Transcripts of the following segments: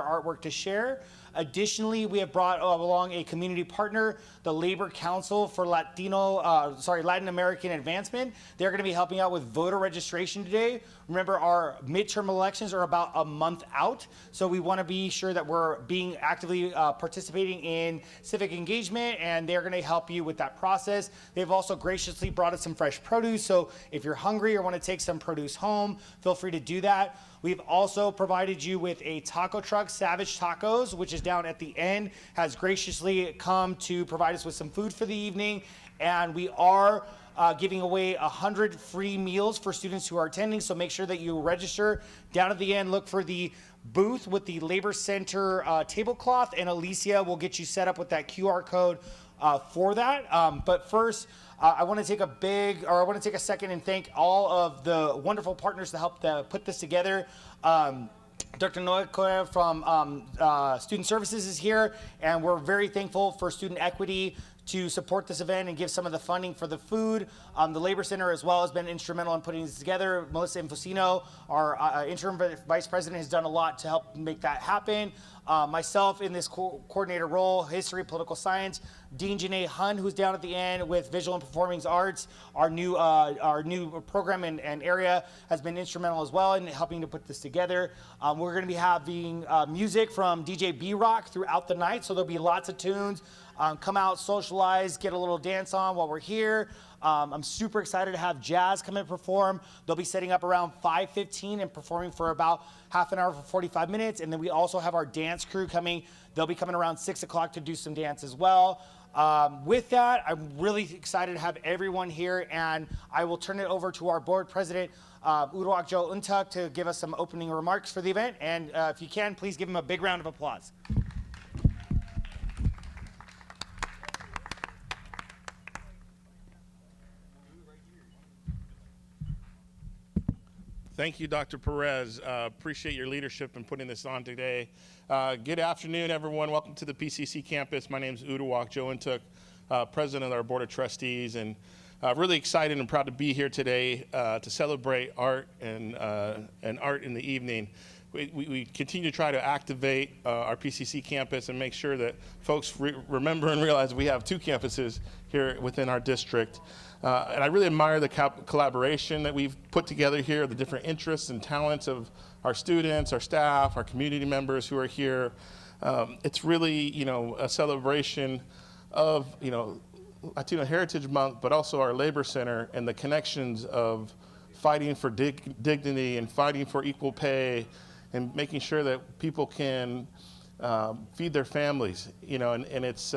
artwork to share. Additionally, we have brought along a community partner, the Labor Council for Latin American Advancement. They're going to be helping out with voter registration today. Remember, our midterm elections are about a month out, so we want to be sure that we're being actively participating in civic engagement, and they're going to help you with that process. They've also graciously brought us some fresh produce, so if you're hungry or want to take some produce home, feel free to do that. We've also provided you with a taco truck, Savage Tacos, which is down at the end, has graciously come to provide us with some food for the evening. And we are giving away 100 free meals for students who are attending, so make sure that you register. Down at the end, look for the booth with the Labor Center tablecloth, and Alicia will get you set up with that QR code for that. But first, I want to take a second and thank all of the wonderful partners that helped put this together. Dr. Noche from Student Services is here, and we're very thankful for Student Equity to support this event and give some of the funding for the food. The Labor Center as well has been instrumental in putting this together. Melissa Infosino, our interim vice president, has done a lot to help make that happen. Myself in this coordinator role, history, political science. Dean Janae Hun, who's down at the end with visual and performing arts, our new program and area, has been instrumental as well in helping to put this together. We're going to be having music from DJ B-Rock throughout the night, so there'll be lots of tunes. Come out, socialize, get a little dance on while we're here. I'm super excited to have Jazz come and perform. They'll be setting up around 5:15 and performing for about half an hour for 45 minutes. And then we also have our dance crew coming. They'll be coming around 6 o'clock to do some dance as well. With that, I'm really excited to have everyone here, and I will turn it over to our board president, Uduak Joe Untuk, to give us some opening remarks for the event. And if you can, please give him a big round of applause. Thank you, Dr. Perez. Appreciate your leadership in putting this on today. Good afternoon, everyone. Welcome to the PCC campus. My name is Uduak Joe Untuk, president of our board of trustees, and really excited and proud to be here today to celebrate art and art in the evening. We continue to try to activate our PCC campus and make sure that folks remember and realize we have two campuses here within our district. And I really admire the collaboration that we've put together here, the different interests and talents of our students, our staff, our community members who are here. It's really, a celebration of, Latino Heritage Month, but also our Labor Center and the connections of fighting for dignity and fighting for equal pay and making sure that people can feed their families, and it's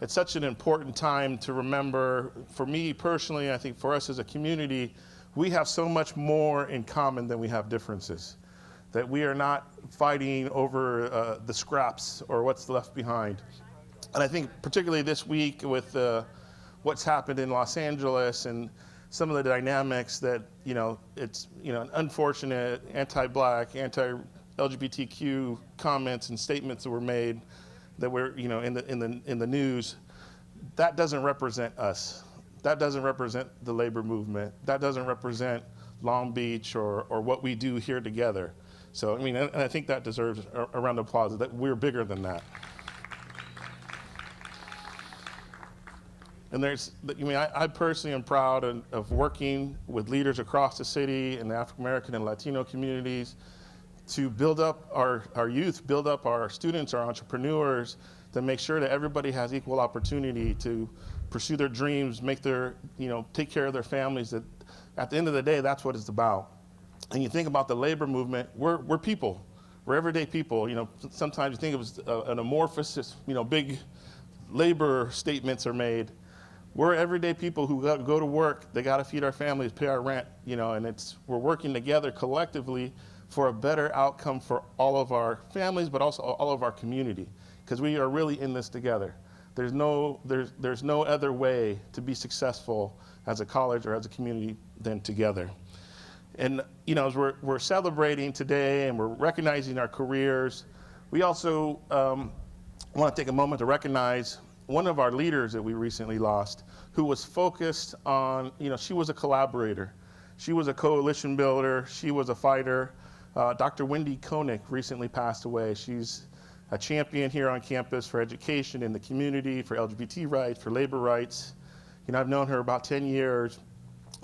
such an important time to remember. For me personally, I think for us as a community, we have so much more in common than we have differences, that we are not fighting over the scraps or what's left behind. And I think particularly this week with what's happened in Los Angeles and some of the dynamics that, it's, an unfortunate anti-Black, anti-LGBTQ comments and statements that were made that were, in the news. That doesn't represent us. That doesn't represent the labor movement. That doesn't represent Long Beach or what we do here together. So, and I think that deserves a round of applause, that we're bigger than that. And I personally am proud of working with leaders across the city and the African American and Latino communities to build up our youth, build up our students, our entrepreneurs, to make sure that everybody has equal opportunity to pursue their dreams, make take care of their families. That at the end of the day, that's what it's about. And you think about the labor movement, we're people. We're everyday people. Sometimes you think it was an amorphous, big labor statements are made. We're everyday people who go to work. They got to feed our families, pay our rent, and we're working together collectively for a better outcome for all of our families, but also all of our community, because we are really in this together. There's no other way to be successful as a college or as a community than together. And as we're celebrating today and we're recognizing our careers, we also want to take a moment to recognize one of our leaders that we recently lost, who was focused on, she was a collaborator. She was a coalition builder. She was a fighter. Dr. Wendy Koenig recently passed away. She's a champion here on campus for education in the community, for LGBT rights, for labor rights. You know, I've known her about 10 years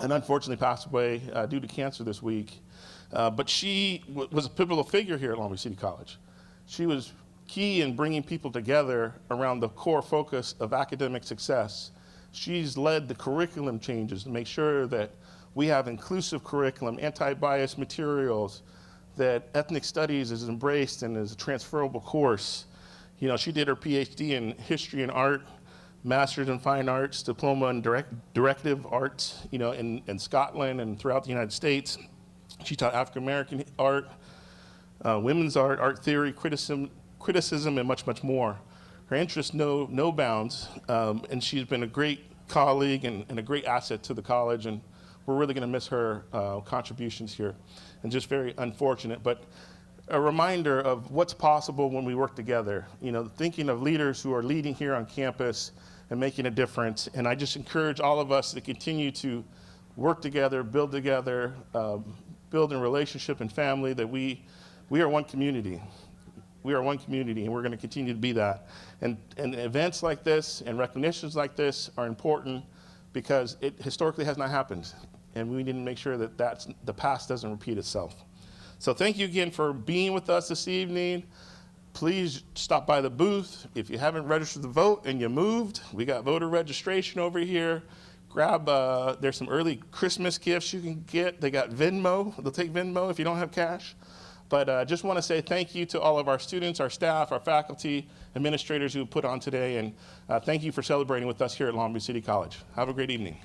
and unfortunately passed away due to cancer this week. But she was a pivotal figure here at Long Beach City College. She was key in bringing people together around the core focus of academic success. She's led the curriculum changes to make sure that we have inclusive curriculum, anti-bias materials, that ethnic studies is embraced and is a transferable course. You know, she did her PhD in history and art, master's in fine arts, diploma in directive arts, you know, in Scotland and throughout the United States. She taught African American art, women's art, art theory, criticism, and much, much more. Her interests know no bounds, and she's been a great colleague and a great asset to the college, and we're really gonna miss her contributions here, and just very unfortunate, but a reminder of what's possible when we work together. You know, thinking of leaders who are leading here on campus and making a difference, and I just encourage all of us to continue to work together, build in relationship and family, that we are one community. We are one community, and we're going to continue to be that. And events like this and recognitions like this are important because it historically has not happened, and we need to make sure that the past doesn't repeat itself. So thank you again for being with us this evening. Please stop by the booth. If you haven't registered to vote and you moved, we got voter registration over here. Grab, there's some early Christmas gifts you can get. They got Venmo. They'll take Venmo if you don't have cash. But just want to say thank you to all of our students, our staff, our faculty, administrators who put on today, and thank you for celebrating with us here at Long Beach City College. Have a great evening.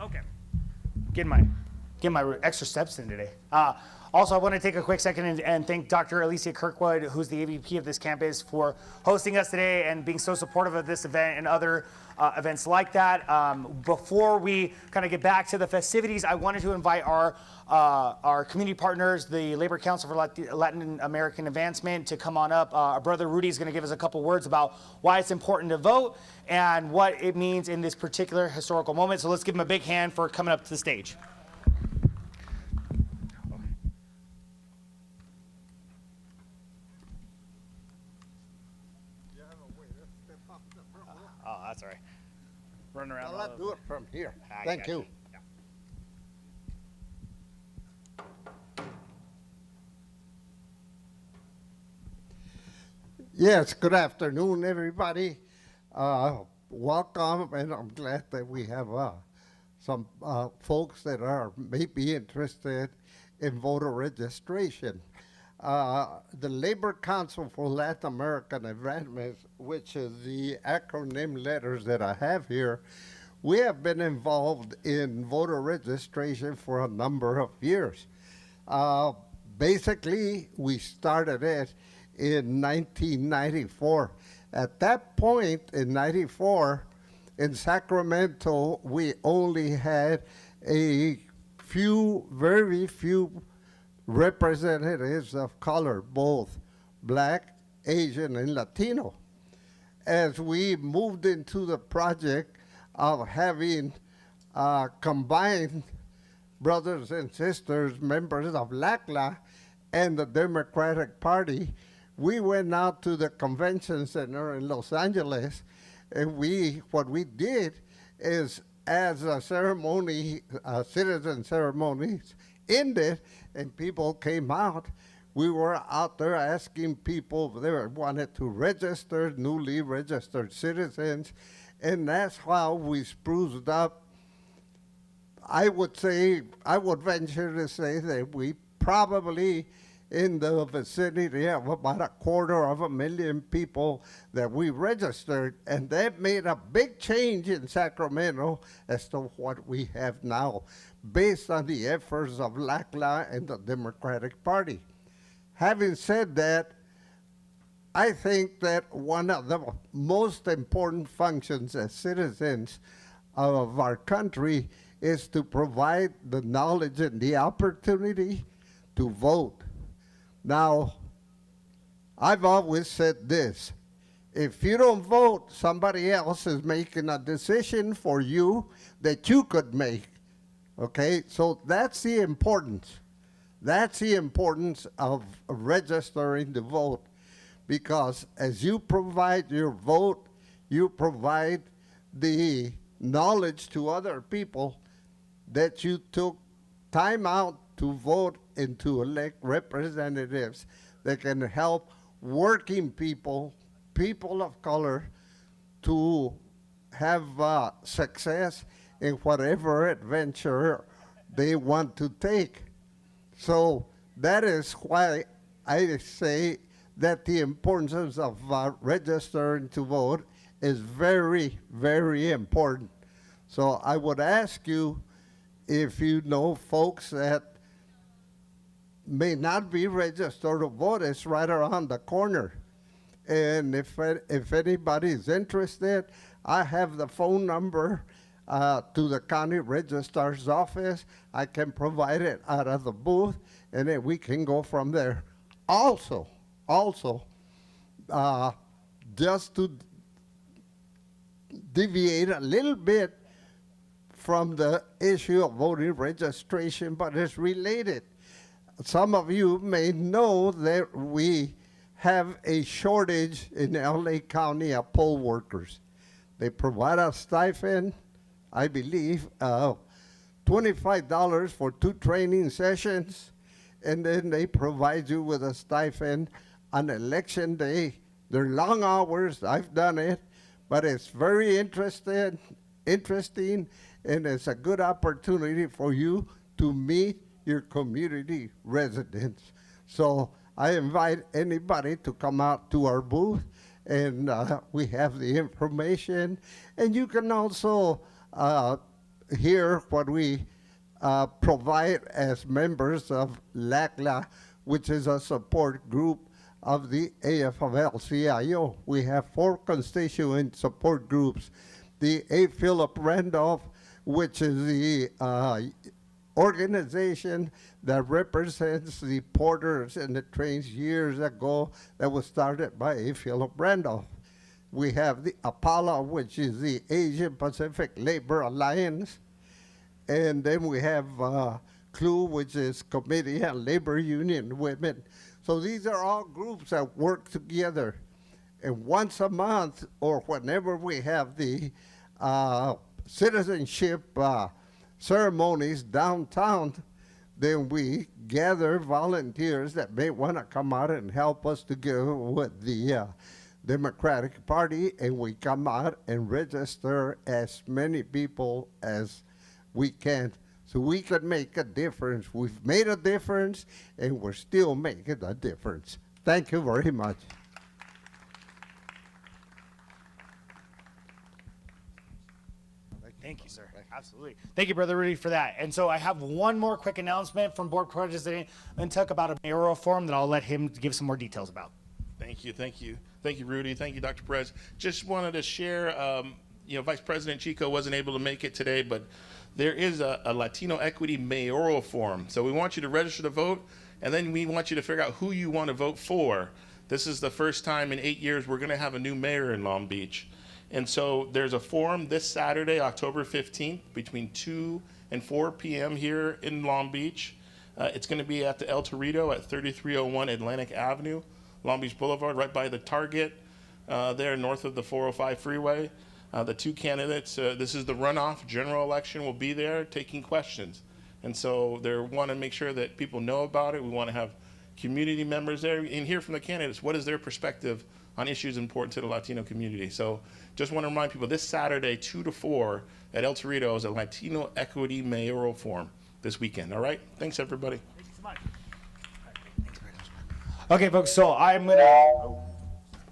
Okay. Getting my extra steps in today. Also, I want to take a quick second and thank Dr. Alicia Kirkwood, who's the AVP of this campus, for hosting us today and being so supportive of this event and other events like that. Before we kind of get back to the festivities, I wanted to invite our community partners, the Labor Council for Latin American Advancement, to come on up. Our brother Rudy is going to give us a couple words about why it's important to vote and what it means in this particular historical moment. So let's give him a big hand for coming up to the stage. Oh, that's all right. Running around. Let's do it from here. Thank you. Yes, good afternoon, everybody. Welcome, and I'm glad that we have some folks that are maybe interested in voter registration. The Labor Council for Latin American Advancement, which is the acronym letters that I have here, we have been involved in voter registration for a number of years. Basically, we started it in 1994. At that point in 94, in Sacramento, we only had a few, very few representatives of color, both Black, Asian, and Latino. As we moved into the project of having combined brothers and sisters, members of LACLA and the Democratic Party, we went out to the convention center in Los Angeles, and what we did is, as a ceremony, citizen ceremonies ended, and people came out, we were out there asking people if they wanted to register, newly registered citizens, and that's how we spruced up. I would venture to say that we probably in the vicinity of about 250,000 people that we registered, and that made a big change in Sacramento as to what we have now, based on the efforts of LACLA and the Democratic Party. Having said that, I think that one of the most important functions as citizens of our country is to provide the knowledge and the opportunity to vote. Now, I've always said this: If you don't vote, somebody else is making a decision for you that you could make. Okay, so that's the importance. That's the importance of registering to vote, because as you provide your vote, you provide the knowledge to other people that you took time out to vote and to elect representatives that can help working people, people of color, to have success in whatever adventure they want to take. So that is why I say that the importance of registering to vote is very, very important. So I would ask you, if you know folks that may not be registered to vote, it's right around the corner. And if anybody is interested, I have the phone number to the county registrar's office. I can provide it out of the booth, and then we can go from there. Also, just to deviate a little bit from the issue of voter registration, but it's related. Some of you may know that we have a shortage in LA County of poll workers. They provide a stipend, I believe, $25 for 2 training sessions, and then they provide you with a stipend on election day. They're long hours, I've done it, but it's very interesting, and it's a good opportunity for you to meet your community residents. So I invite anybody to come out to our booth, and we have the information. And you can also hear what we provide as members of LACLA, which is a support group of the AFL-CIO. We have 4 constituent support groups. The A. Philip Randolph, which is the organization that represents the porters and the trains years ago, that was started by A. Philip Randolph. We have the APALA, which is the Asian Pacific Labor Alliance. And then we have CLU, which is Committee on Labor Union Women. So these are all groups that work together. And once a month, or whenever we have the citizenship ceremonies downtown, then we gather volunteers that may want to come out and help us together with the Democratic Party, and we come out and register as many people as we can, so we can make a difference. We've made a difference, and we're still making a difference. Thank you very much. Thank you, sir. Absolutely. Thank you, Brother Rudy, for that. And so I have one more quick announcement from Board President Untuck about a mayoral forum that I'll let him give some more details about. Thank you, Rudy. Thank you, Dr. Perez. Just wanted to share, Vice President Chico wasn't able to make it today, but there is a Latino Equity Mayoral Forum. So we want you to register to vote, and then we want you to figure out who you want to vote for. This is the first time in 8 years we're going to have a new mayor in Long Beach. And so there's a forum this Saturday, October 15th, between 2 and 4 p.m. here in Long Beach. It's going to be at the El Torito at 3301 Atlantic Avenue, Long Beach Boulevard, right by the Target there north of the 405 freeway. The 2 candidates, this is the runoff general election, will be there taking questions. And so they want to make sure that people know about it. We want to have community members there and hear from the candidates. What is their perspective on issues important to the Latino community? So just want to remind people, this Saturday, 2 to 4 at El Torito is a Latino Equity Mayoral Forum this weekend. All right? Thanks, everybody. Thank you so much. Okay, folks, so I'm going to...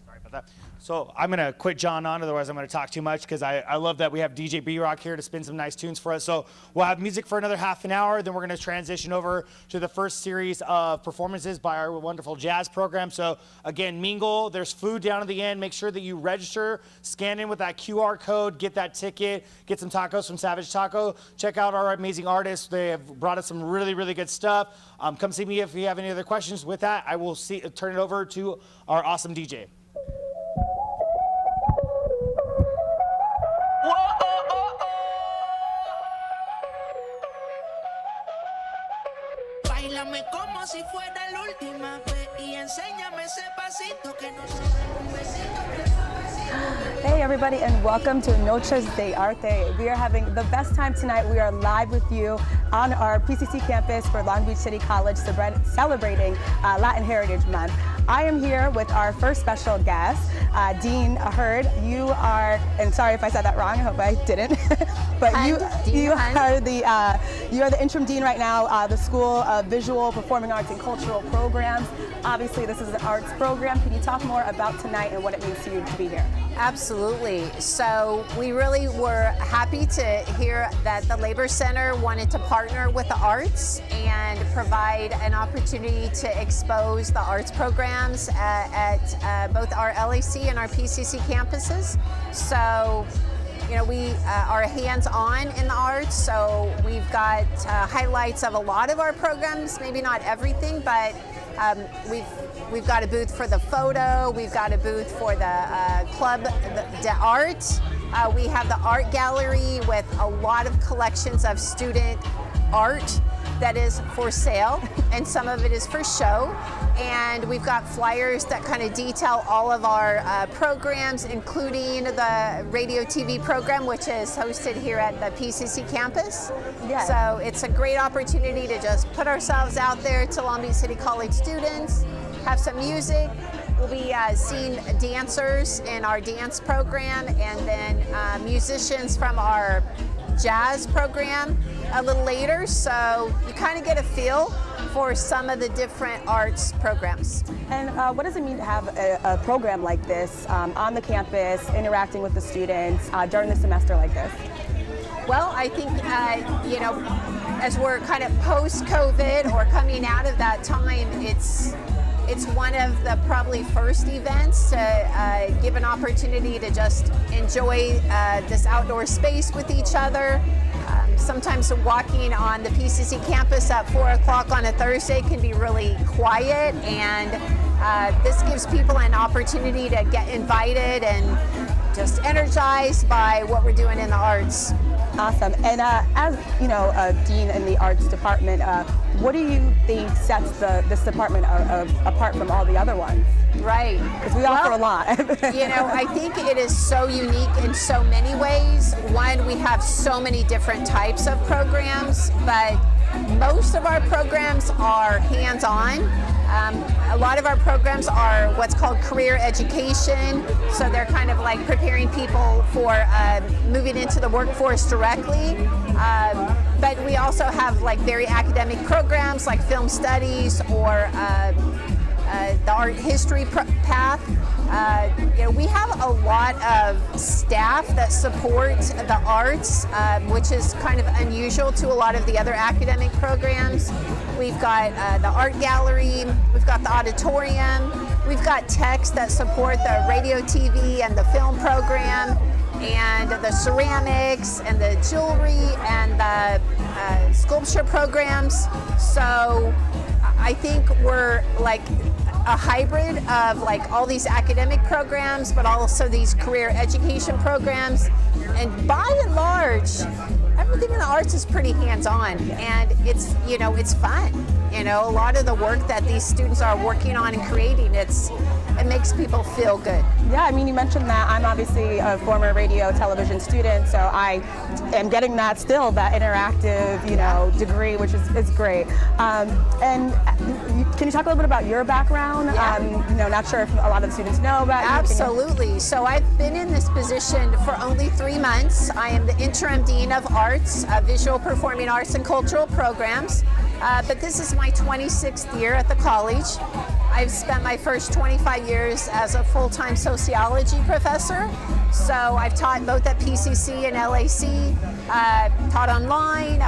sorry about that. So I'm going to quit John on, otherwise I'm going to talk too much, because I love that we have DJ B-Rock here to spin some nice tunes for us. So we'll have music for another half an hour, then we're going to transition over to the first series of performances by our wonderful jazz program. So again, mingle, there's food down at the end. Make sure that you register, scan in with that QR code, get that ticket, get some tacos from Savage Taco. Check out our amazing artists. They have brought us some really, really good stuff. Come see me if you have any other questions. With that, I will turn it over to our awesome DJ. Báilame como si fuera la última vez y enséñame ese pasito que no se un besito. Hey everybody, and welcome to Noche de Arte. We are having the best time tonight. We are live with you on our PCC campus for Long Beach City College celebrating Latin Heritage Month. I am here with our first special guest, Dean Hurd. You are, and sorry if I said that wrong, I hope I didn't, but you are the interim dean right now, the School of Visual, Performing Arts and Cultural Programs. Obviously this is an arts program. Can you talk more about tonight and what it means to you to be here? Absolutely. So we really were happy to hear that the Labor Center wanted to partner with the arts and provide an opportunity to expose the arts programs at both our LAC and our PCC campuses. So, you know, we are hands-on in the arts, so we've got highlights of a lot of our programs, maybe not everything, but we've got a booth for the photo, we've got a booth for the Club d'Art. We have the art gallery with a lot of collections of student art that is for sale, and some of it is for show. And we've got flyers that kind of detail all of our programs, including the radio TV program, which is hosted here at the PCC campus. Yes. So it's a great opportunity to just put ourselves out there to Long Beach City College students, have some music. We'll be seeing dancers in our dance program, and then musicians from our jazz program a little later, so you kind of get a feel for some of the different arts programs. And what does it mean to have a program like this on the campus, interacting with the students during the semester like this? Well, I think, you know, as we're kind of post-COVID or coming out of that time, it's one of the probably first events to give an opportunity to just enjoy this outdoor space with each other. Sometimes walking on the PCC campus at 4 o'clock on a Thursday can be really quiet, and this gives people an opportunity to get invited and just energized by what we're doing in the arts. Awesome. And as you know, a dean in the arts department, what do you think sets this department apart from all the other ones? Right. Because we offer a lot. You know, I think it is so unique in so many ways. One, we have so many different types of programs, but most of our programs are hands-on. A lot of our programs are what's called career education, so they're kind of like preparing people for moving into the workforce directly. But we also have like very academic programs like film studies or the art history path. You know, we have a lot of staff that support the arts, which is kind of unusual to a lot of the other academic programs. We've got the art gallery, we've got the auditorium, we've got techs that support the radio, TV, and the film program, and the ceramics, and the jewelry, and the sculpture programs. So I think we're like a hybrid of like all these academic programs, but also these career education programs. And by and large, everything in the arts is pretty hands-on, and it's, you know, it's fun. You know, a lot of the work that these students are working on and creating, it makes people feel good. Yeah, I mean, you mentioned that I'm obviously a former radio television student, so I am getting that still, that interactive, you know, degree, which is great. And can you talk a little bit about your background? Yeah. You know, not sure if a lot of the students know about you. Absolutely. So I've been in this position for only 3 months. I am the interim dean of arts, visual, performing arts, and cultural programs. But this is my 26th year at the college. I've spent my first 25 years as a full-time sociology professor. So I've taught both at PCC and LAC, taught online,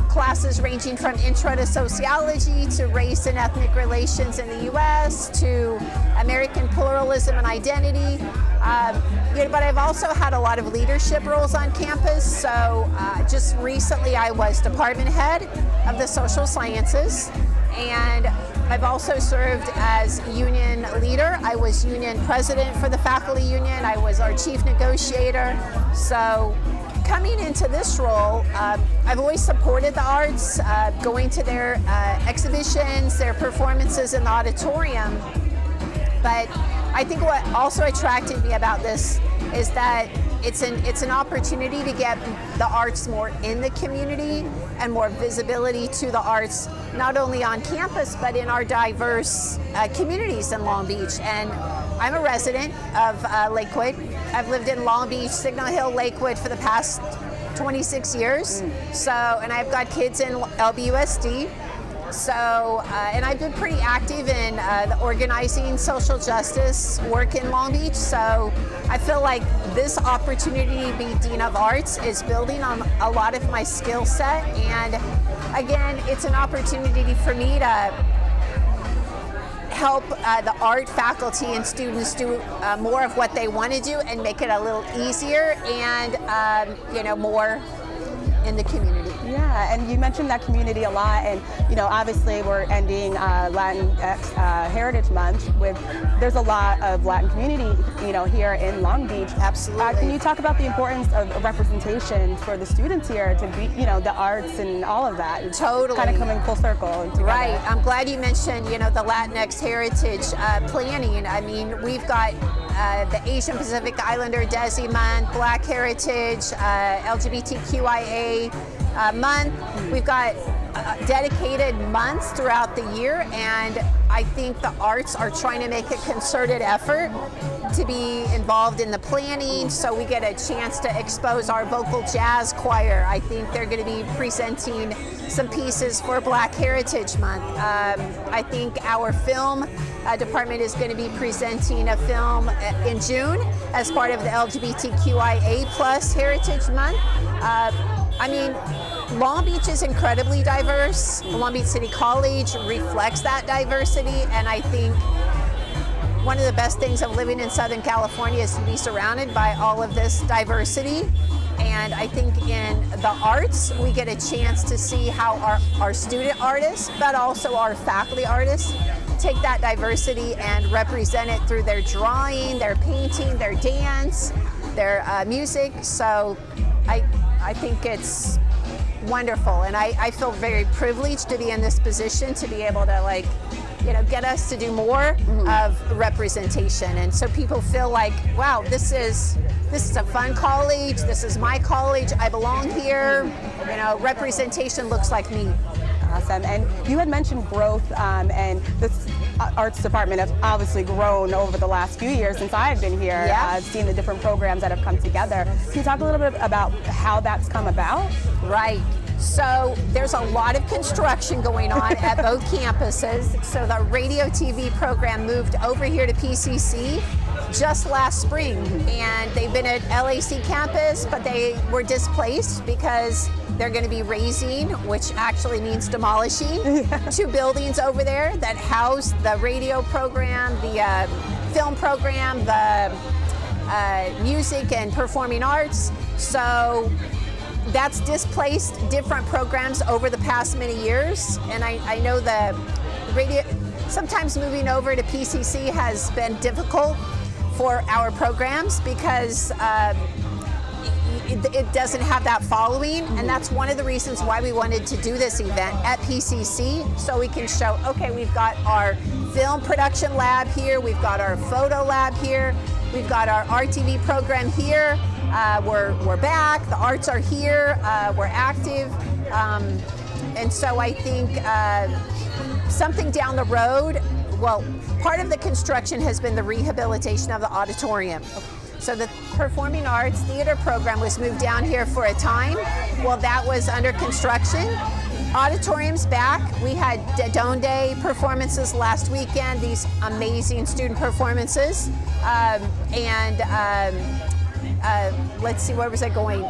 classes ranging from intro to sociology to race and ethnic relations in the U.S. to American pluralism and identity. You know, but I've also had a lot of leadership roles on campus. So just recently I was department head of the social sciences, and I've also served as union leader. I was union president for the faculty union. I was our chief negotiator. So coming into this role, I've always supported the arts, going to their exhibitions, their performances in the auditorium. But I think what also attracted me about this is that it's an opportunity to get the arts more in the community and more visibility to the arts, not only on campus, but in our diverse communities in Long Beach. And I'm a resident of Lakewood. I've lived in Long Beach, Signal Hill, Lakewood for the past 26 years. So, and I've got kids in LBUSD. So, and I've been pretty active in the organizing social justice work in Long Beach. So I feel like this opportunity to be Dean of Arts is building on a lot of my skill set. And again, it's an opportunity for me to help the art faculty and students do more of what they want to do and make it a little easier and, more in the community. Yeah, and you mentioned that community a lot, and obviously we're ending Latinx Heritage Month there's a lot of Latin community, here in Long Beach. Absolutely. Can you talk about the importance of representation for the students here to be, the arts and all of that? Totally. Kind of coming full circle. Together. Right. I'm glad you mentioned, the Latinx Heritage planning. I mean, we've got the Asian Pacific Islander Desi Month, Black Heritage, LGBTQIA month. We've got dedicated months throughout the year, and I think the arts are trying to make a concerted effort to be involved in the planning, so we get a chance to expose our vocal jazz choir. I think they're going to be presenting some pieces for Black Heritage Month. I think our film department is going to be presenting a film in June as part of the LGBTQIA plus Heritage Month. Long Beach is incredibly diverse. Long Beach City College reflects that diversity, and I think one of the best things of living in Southern California is to be surrounded by all of this diversity. And I think in the arts, we get a chance to see how our student artists, but also our faculty artists, take that diversity and represent it through their drawing, their painting, their dance, their music. So I think it's wonderful, and I feel very privileged to be in this position to be able to get us to do more of representation, and so people feel like, wow, this is a fun college, this is my college, I belong here, representation looks like me. Awesome. And you had mentioned growth, and this arts department has obviously grown over the last few years since I've been here. Yeah. I've seen the different programs that have come together. Can you talk a little bit about how that's come about? Right. So there's a lot of construction going on at both campuses. So the radio TV program moved over here to PCC just last spring, and they've been at LAC campus, but they were displaced because they're going to be raising, which actually means demolishing, 2 buildings over there that house the radio program, the film program, the music and performing arts. So that's displaced different programs over the past many years, and I know the radio, sometimes moving over to PCC has been difficult for our programs because it doesn't have that following, and that's one of the reasons why we wanted to do this event at PCC, so we can show, okay, we've got our film production lab here, we've got our photo lab here, we've got our RTV program here, we're back, the arts are here, we're active, and so I think something down the road, well, part of the construction has been the rehabilitation of the auditorium. So the Performing Arts Theater program was moved down here for a time. Well, that was under construction. Auditorium's back. We had Donde performances last weekend, these amazing student performances. Let's see, where was I going?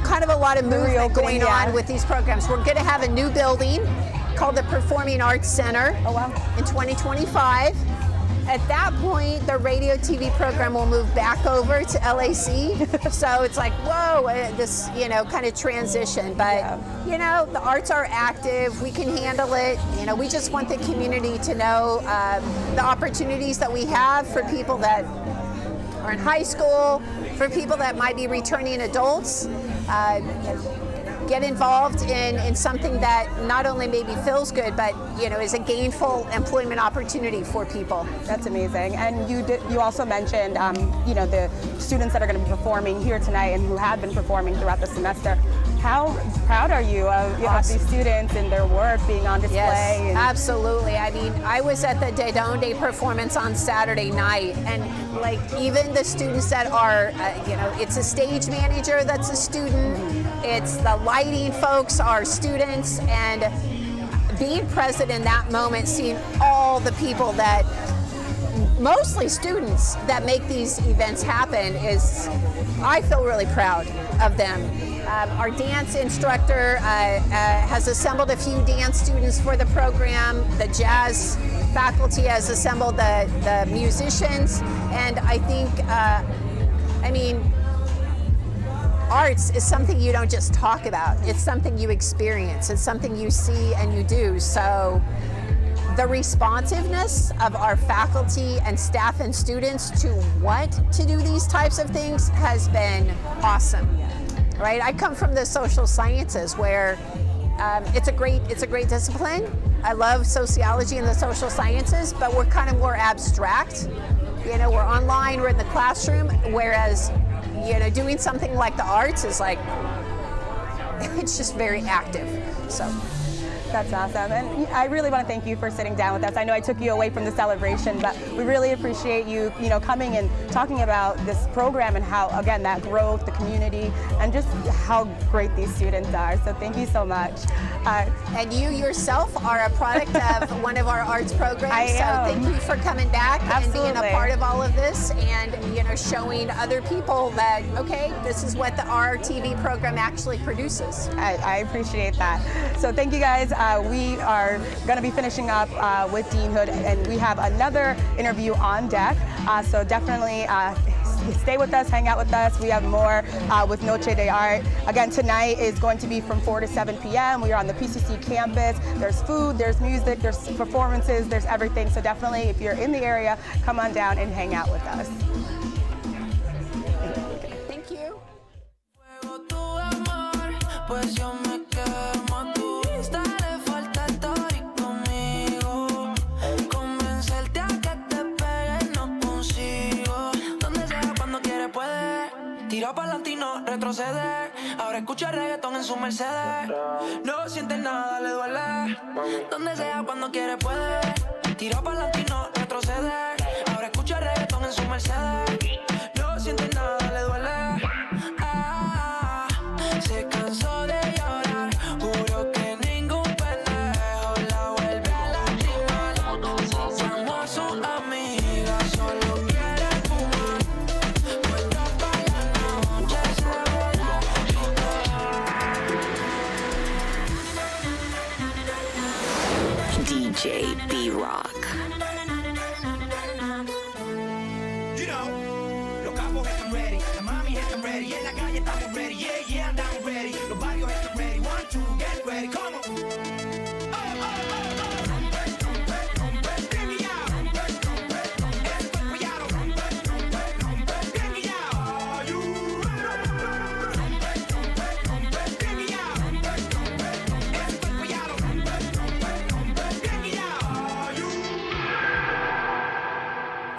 Kind of a lot of movement going on with these programs. We're going to have a new building called the Performing Arts Center in 2025. At that point, the radio TV program will move back over to LAC. So it's like, whoa, this, kind of transition. But, the arts are active. We can handle it. We just want the community to know the opportunities that we have for people that are in high school, for people that might be returning adults, get involved in something that not only maybe feels good, but is a gainful employment opportunity for people. That's amazing. And you also mentioned the students that are going to be performing here tonight and who have been performing throughout the semester. How proud are you of these students and their work being on display? Yes, absolutely. I mean, I was at the De Donde performance on Saturday night, and like even the students that are, it's a stage manager that's a student, it's the lighting folks are students, and being present in that moment, seeing all the people that, mostly students, that make these events happen I feel really proud of them. Our dance instructor has assembled a few dance students for the program. The jazz faculty has assembled the musicians. And I think, arts is something you don't just talk about. It's something you experience. It's something you see and you do. So the responsiveness of our faculty and staff and students to want to do these types of things has been awesome. Right? I come from the social sciences where it's a great discipline. I love sociology and the social sciences, but we're kind of more abstract. We're online, we're in the classroom, whereas doing something like the arts is like, it's just very active. So. That's awesome. And I really want to thank you for sitting down with us. I know I took you away from the celebration, but we really appreciate you, coming and talking about this program and how, again, that growth, the community, and just how great these students are. So thank you so much. And you yourself are a product of one of our arts programs. I am. So thank you for coming back Absolutely. and being a part of all of this and, showing other people that, okay, this is what our TV program actually produces. I appreciate that. So thank you guys. We are going to be finishing up with Dean Hood, and we have another interview on deck. So definitely stay with us, hang out with us. We have more with Noche de Arte. Again, tonight is going to be from 4 to 7 p.m. We are on the PCC campus. There's food, there's music, there's performances, there's everything. So definitely, if you're in the area, come on down and hang out with us. Thank you. Tira para latino, retroceder. Ahora escucha reggaetón en su Mercedes. No siente nada, le duele. Donde sea, cuando quiere, puede. Tira para latino, retroceder. Ahora escucha reggaetón en su Mercedes. No siente nada, le duele. Se cansó de llorar. Juro que ningún pendejo la vuelve a lastimar. Llamó a su amiga, solo quiere fumar. Puesta para la noche, se verá. DJ B-Rock. You know, los capos están ready, las mami están ready, en la calle estamos ready, yeah, yeah, andamos ready, los barrios están ready, 1, 2, get ready, come on.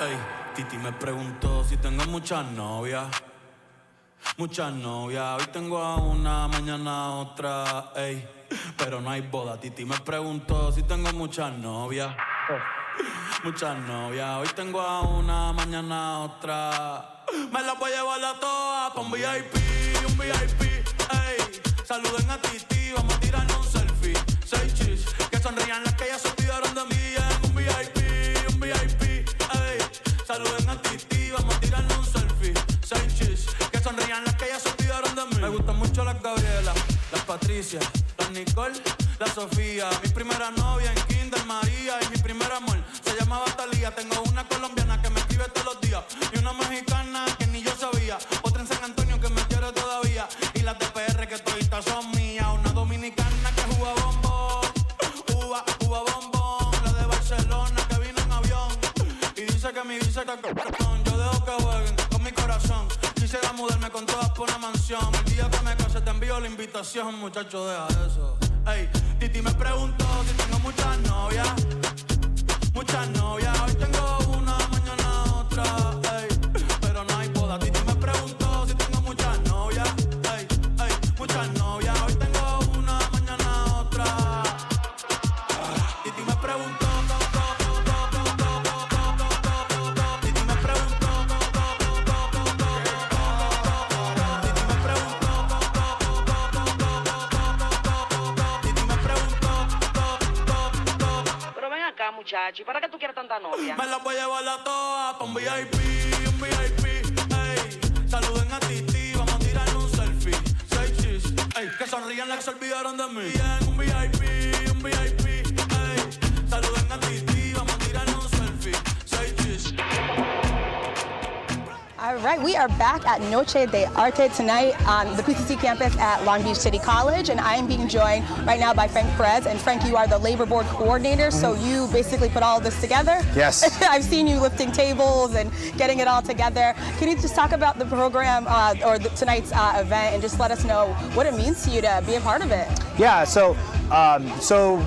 Ey, Titi me preguntó si tengo muchas novias. Muchas novias, hoy tengo a una, mañana a otra, ey. Pero no hay boda, Titi me preguntó si tengo muchas novias. Muchas novias, hoy tengo a una, mañana a otra. Me las voy a llevar a todas pa' un VIP, ey. Saluden a Titi, vamos a tirarnos un selfie. 6 chis, que sonrían las que ya se olvidaron de mí en un VIP, ey. Saluden a Titi, vamos a tirarnos un selfie. 6 chis, que sonrían las que ya se olvidaron de mí. Me gustan mucho las Gabriela, las Patricia, las Nicole, la Sofía. Mi primera novia en Kinder María y mi primer amor se llamaba Talía. Tengo una colombiana que me escribe todos los días y una mexicana que ni yo sabía. Otra en San Antonio que me quiere todavía y las de PR que toditas son mías. Una dominicana que juega bombón, uva bombón. La de Barcelona que vino en avión y dice que mi visa está con. Yo dejo que jueguen con mi corazón. Si se da yo la invitación, muchacho, deja eso. Ey, Titi me preguntó si tengo muchas novias. Muchas novias, hoy tengo una, mañana otra. Ey, pero no hay boda. Titi me preguntó si tengo muchas novias. Ey, muchas novias, hoy tengo una, mañana otra. Titi me preguntó. Muchacho, ¿y para qué tú quieres tanta novia? Me la voy a llevar a todas pa' un VIP, ey. Saluden a Titi, vamos a tirar un selfie. 6 chis, ey. Que sonrían las que se olvidaron de mí. En un VIP, ey. Saluden a Titi, vamos a tirar un selfie. 6 chis. All right, we are back at Noche de Arte tonight on the PCC campus at Long Beach City College, and I am being joined right now by Frank Perez. And Frank, you are the labor board coordinator, so you basically put all this together. Yes. I've seen you lifting tables and getting it all together. Can you just talk about the program tonight's event and just let us know what it means to you to be a part of it? Yeah, so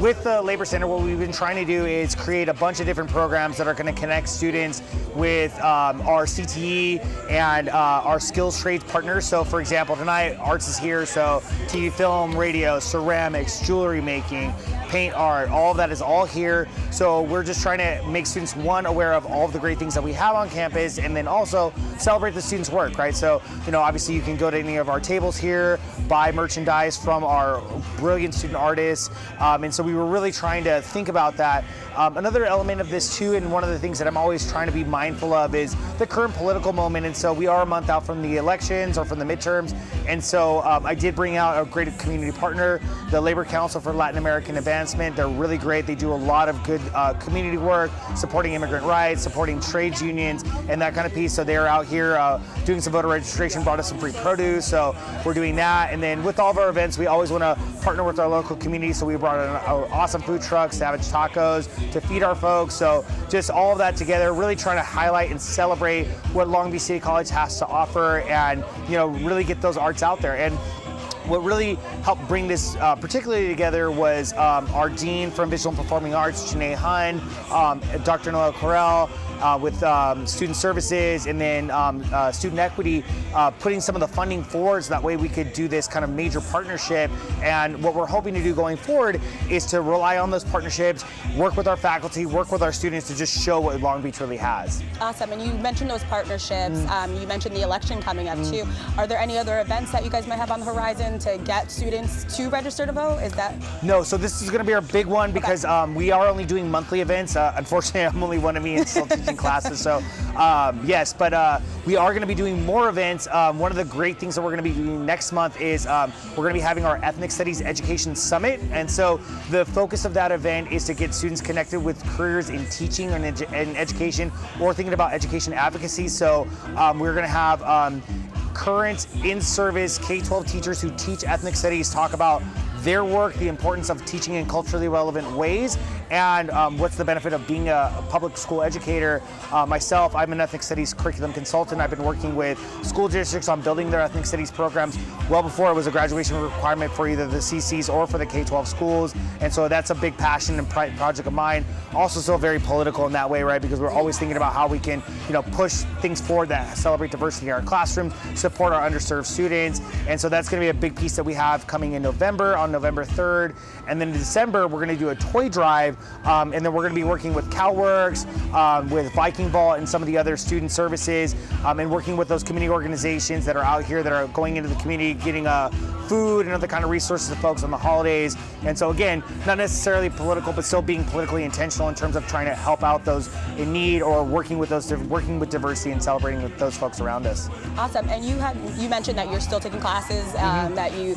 with the Labor Center, what we've been trying to do is create a bunch of different programs that are going to connect students with our CTE and our skills trades partners. So for example, tonight arts is here, so TV, film, radio, ceramics, jewelry making, paint art, all of that is all here. So we're just trying to make students, one, aware of all of the great things that we have on campus, and then also celebrate the students' work, right? So, obviously you can go to any of our tables here, buy merchandise from our brilliant student artists, and so we were really trying to think about that. Another element of this too, and one of the things that I'm always trying to be mindful of, is the current political moment. And so we are a month out from the elections or from the midterms. And so I did bring out a great community partner, the Labor Council for Latin American Advancement. They're really great. They do a lot of good community work, supporting immigrant rights, supporting trades unions, and that kind of piece. So they're out here doing some voter registration, brought us some free produce. So we're doing that. And then with all of our events, we always want to partner with our local community. So we brought in awesome food trucks, Savage Tacos, to feed our folks. So just all of that together, really trying to highlight and celebrate what Long Beach City College has to offer, and really get those arts out there. And what really helped bring this particularly together was our Dean from Visual and Performing Arts, Janae Hun, Dr. Noel Correll, with student services, and then student equity, putting some of the funding forward so that way we could do this kind of major partnership. And what we're hoping to do going forward is to rely on those partnerships, work with our faculty, work with our students to just show what Long Beach really has. Awesome, and you mentioned those partnerships. You mentioned the election coming up too. Are there any other events that you guys might have on the horizon to get students to register to vote? Is that? No, so this is going to be our big one because we are only doing monthly events. Unfortunately, I'm only one of me and still teaching classes. So yes, but we are going to be doing more events. One of the great things that we're going to be doing next month is we're going to be having our Ethnic Studies Education Summit. And so the focus of that event is to get students connected with careers in teaching and education, or thinking about education advocacy. So we're going to have current in-service K-12 teachers who teach ethnic studies talk about their work, the importance of teaching in culturally relevant ways, and what's the benefit of being a public school educator. Myself, I'm an ethnic studies curriculum consultant. I've been working with school districts on building their ethnic studies programs well before it was a graduation requirement for either the CCs or for the K-12 schools. And so that's a big passion and project of mine. Also still very political in that way, right? Because we're always thinking about how we can, push things forward that celebrate diversity in our classrooms, support our underserved students. And so that's going to be a big piece that we have coming in November, on November 3rd. And then in December, we're going to do a toy drive. And then we're going to be working with CalWorks, with Viking Vault and some of the other student services, and working with those community organizations that are out here that are going into the community, getting food and other kind of resources to folks on the holidays. And so again, not necessarily political, but still being politically intentional in terms of trying to help out those in need, or working with diversity and celebrating with those folks around us. Awesome. And you mentioned that you're still taking classes, that you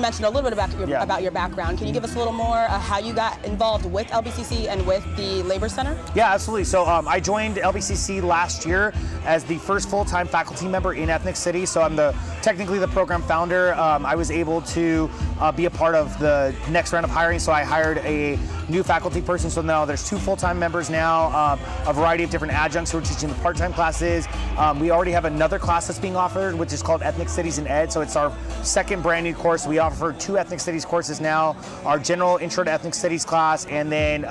mentioned a little bit about your background. Can you give us a little more how you got involved with LBCC and with the Labor Center? Yeah, absolutely. So I joined LBCC last year as the first full-time faculty member in ethnic studies. So I'm the technically the program founder. I was able to be a part of the next round of hiring, so I hired a new faculty person. So now there's 2 full-time members now, a variety of different adjuncts who are teaching the part-time classes. We already have another class that's being offered, which is called Ethnic Studies in Ed. So it's our second brand new course. We offer 2 Ethnic Studies courses now, our general Intro to Ethnic Studies class, and then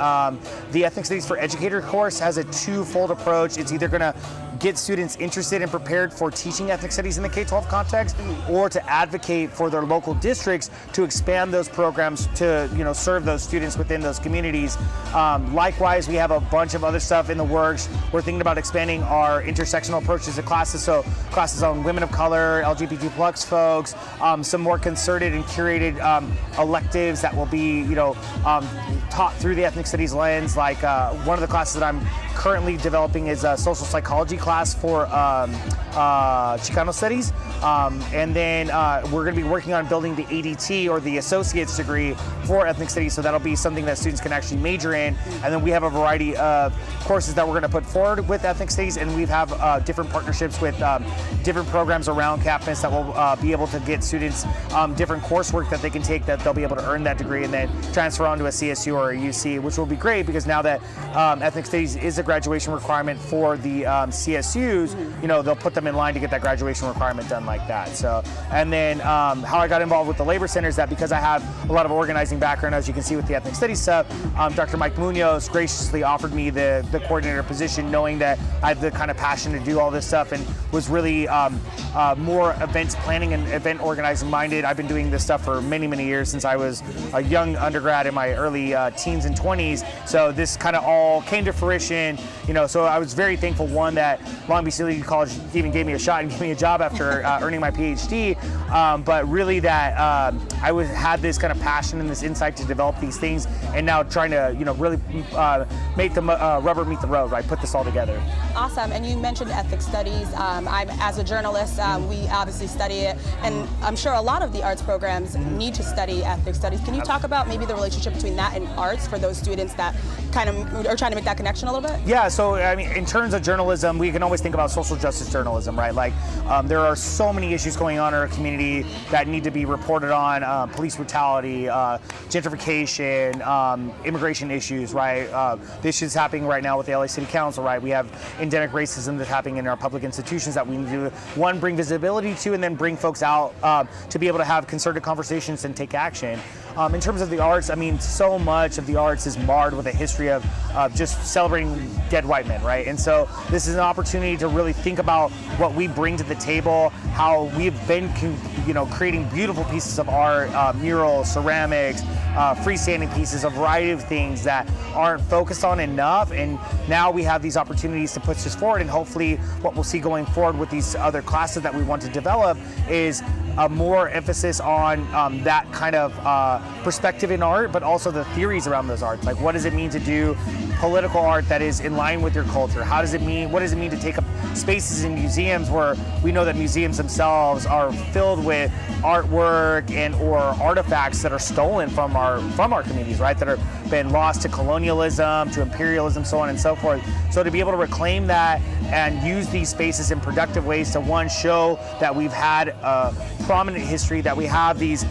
the Ethnic Studies for Educator course has a 2-fold approach. It's either going to get students interested and prepared for teaching ethnic studies in the K-12 context, or to advocate for their local districts to expand those programs to serve those students within those communities. Likewise, we have a bunch of other stuff in the works. We're thinking about expanding our intersectional approaches to classes, so classes on women of color, LGBT plus folks, some more concerted and curated electives that will be taught through the ethnic studies lens. Like one of the classes that I'm currently developing is a social psychology class for Chicano studies, and then we're going to be working on building the ADT, or the associate's degree, for ethnic studies, so that'll be something that students can actually major in. And then we have a variety of courses that we're going to put forward with ethnic studies, and we have different partnerships with different programs around campus that will be able to get students different coursework that they can take, that they'll be able to earn that degree and then transfer on to a CSU or a UC, which will be great, because now that ethnic studies is a graduation requirement for the CSUs, they'll put them in line to get that graduation requirement done like that. So, and then how I got involved with the Labor Center is that because I have a lot of organizing background, as you can see with the ethnic studies stuff, Dr. Mike Munoz graciously offered me the coordinator position, knowing that I have the kind of passion to do all this stuff, and was really more events planning and event organizing minded. I've been doing this stuff for many, many years, since I was a young undergrad in my early teens and 20s. So this kind of all came to fruition, so I was very thankful, one, that Long Beach City College even gave me a shot and gave me a job after earning my PhD, but really that I had this kind of passion and this insight to develop these things, and now trying to really make the rubber meet the road, right? Put this all together. Awesome. And you mentioned ethnic studies. As a journalist, we obviously study it, and I'm sure a lot of the arts programs need to study ethnic studies. Can you talk about maybe the relationship between that and arts for those students that kind of are trying to make that connection a little bit? Yeah, so I mean, in terms of journalism, we can always think about social justice journalism, right? Like there are so many issues going on in our community that need to be reported on, police brutality, gentrification, immigration issues, right? The issues happening right now with the LA City Council, right? We have endemic racism that's happening in our public institutions that we need to, one, bring visibility to, and then bring folks out to be able to have concerted conversations and take action. In terms of the arts, I mean, so much of the arts is marred with a history of just celebrating dead white men, right? And so this is an opportunity to really think about what we bring to the table, how we've been, creating beautiful pieces of art, murals, ceramics, freestanding pieces, a variety of things that aren't focused on enough. And now we have these opportunities to push this forward, and hopefully what we'll see going forward with these other classes that we want to develop is more emphasis on that kind of perspective in art, but also the theories around those arts. Like, what does it mean to do political art that is in line with your culture? What does it mean to take up spaces in museums, where we know that museums themselves are filled with artwork and or artifacts that are stolen from our communities, right? That have been lost to colonialism, to imperialism, so on and so forth. So to be able to reclaim that and use these spaces in productive ways to, one, show that we've had a prominent history, that we have these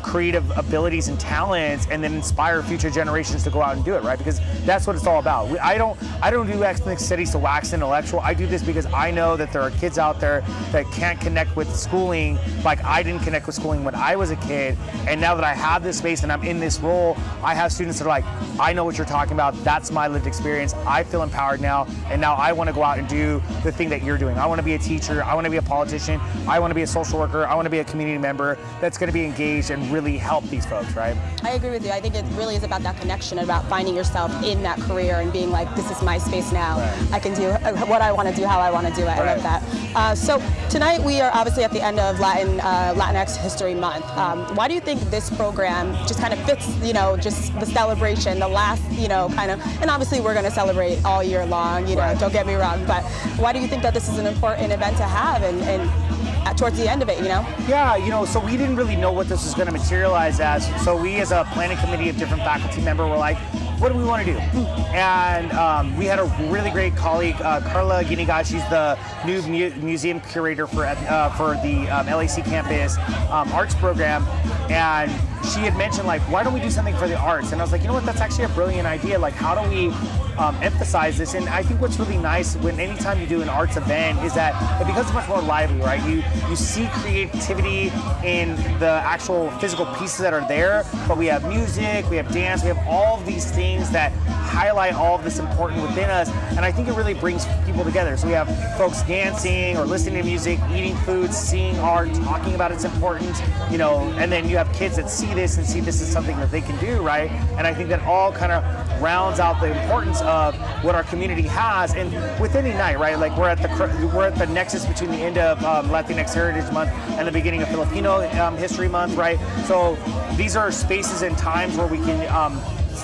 creative abilities and talents, and then inspire future generations to go out and do it, right? Because that's what it's all about. I don't do ethnic studies to wax intellectual. I do this because I know that there are kids out there that can't connect with schooling like I didn't connect with schooling when I was a kid. And now that I have this space and I'm in this role, I have students that are like, I know what you're talking about. That's my lived experience. I feel empowered now, and now I want to go out and do the thing that you're doing. I want to be a teacher. I want to be a politician. I want to be a social worker. I want to be a community member that's going to be engaged and really help these folks, right? I agree with you. I think it really is about that connection, about finding yourself in that career and being like, this is my space now. Right. I can do what I want to do, how I want to do it. Right. I love that. So tonight we are obviously at the end of Latinx History Month. Why do you think this program just kind of fits, just the celebration, the last, kind of, and obviously we're going to celebrate all year long, right. Don't get me wrong, but why do you think that this is an important event to have, and towards the end of it, you know? Yeah, so we didn't really know what this was going to materialize as. So we, as a planning committee of different faculty members, were like, what do we want to do? And we had a really great colleague, Carla Guiniga. She's the new museum curator for the LAC campus arts program. And she had mentioned, like, why don't we do something for the arts? And I was like, you know what, that's actually a brilliant idea. Like, how do we emphasize this? And I think what's really nice anytime you do an arts event is that it becomes much more lively, right? You see creativity in the actual physical pieces that are there, but we have music, we have dance, we have all of these things that highlight all of this important within us, and I think it really brings people together. So we have folks dancing or listening to music, eating food, seeing art, talking about its importance, and then you have kids that see this and see this is something that they can do, right? And I think that all kind of rounds out the importance of what our community has. And with any night, right? Like we're at the nexus between the end of Latinx Heritage Month and the beginning of Filipino History Month, right? So these are spaces and times where we can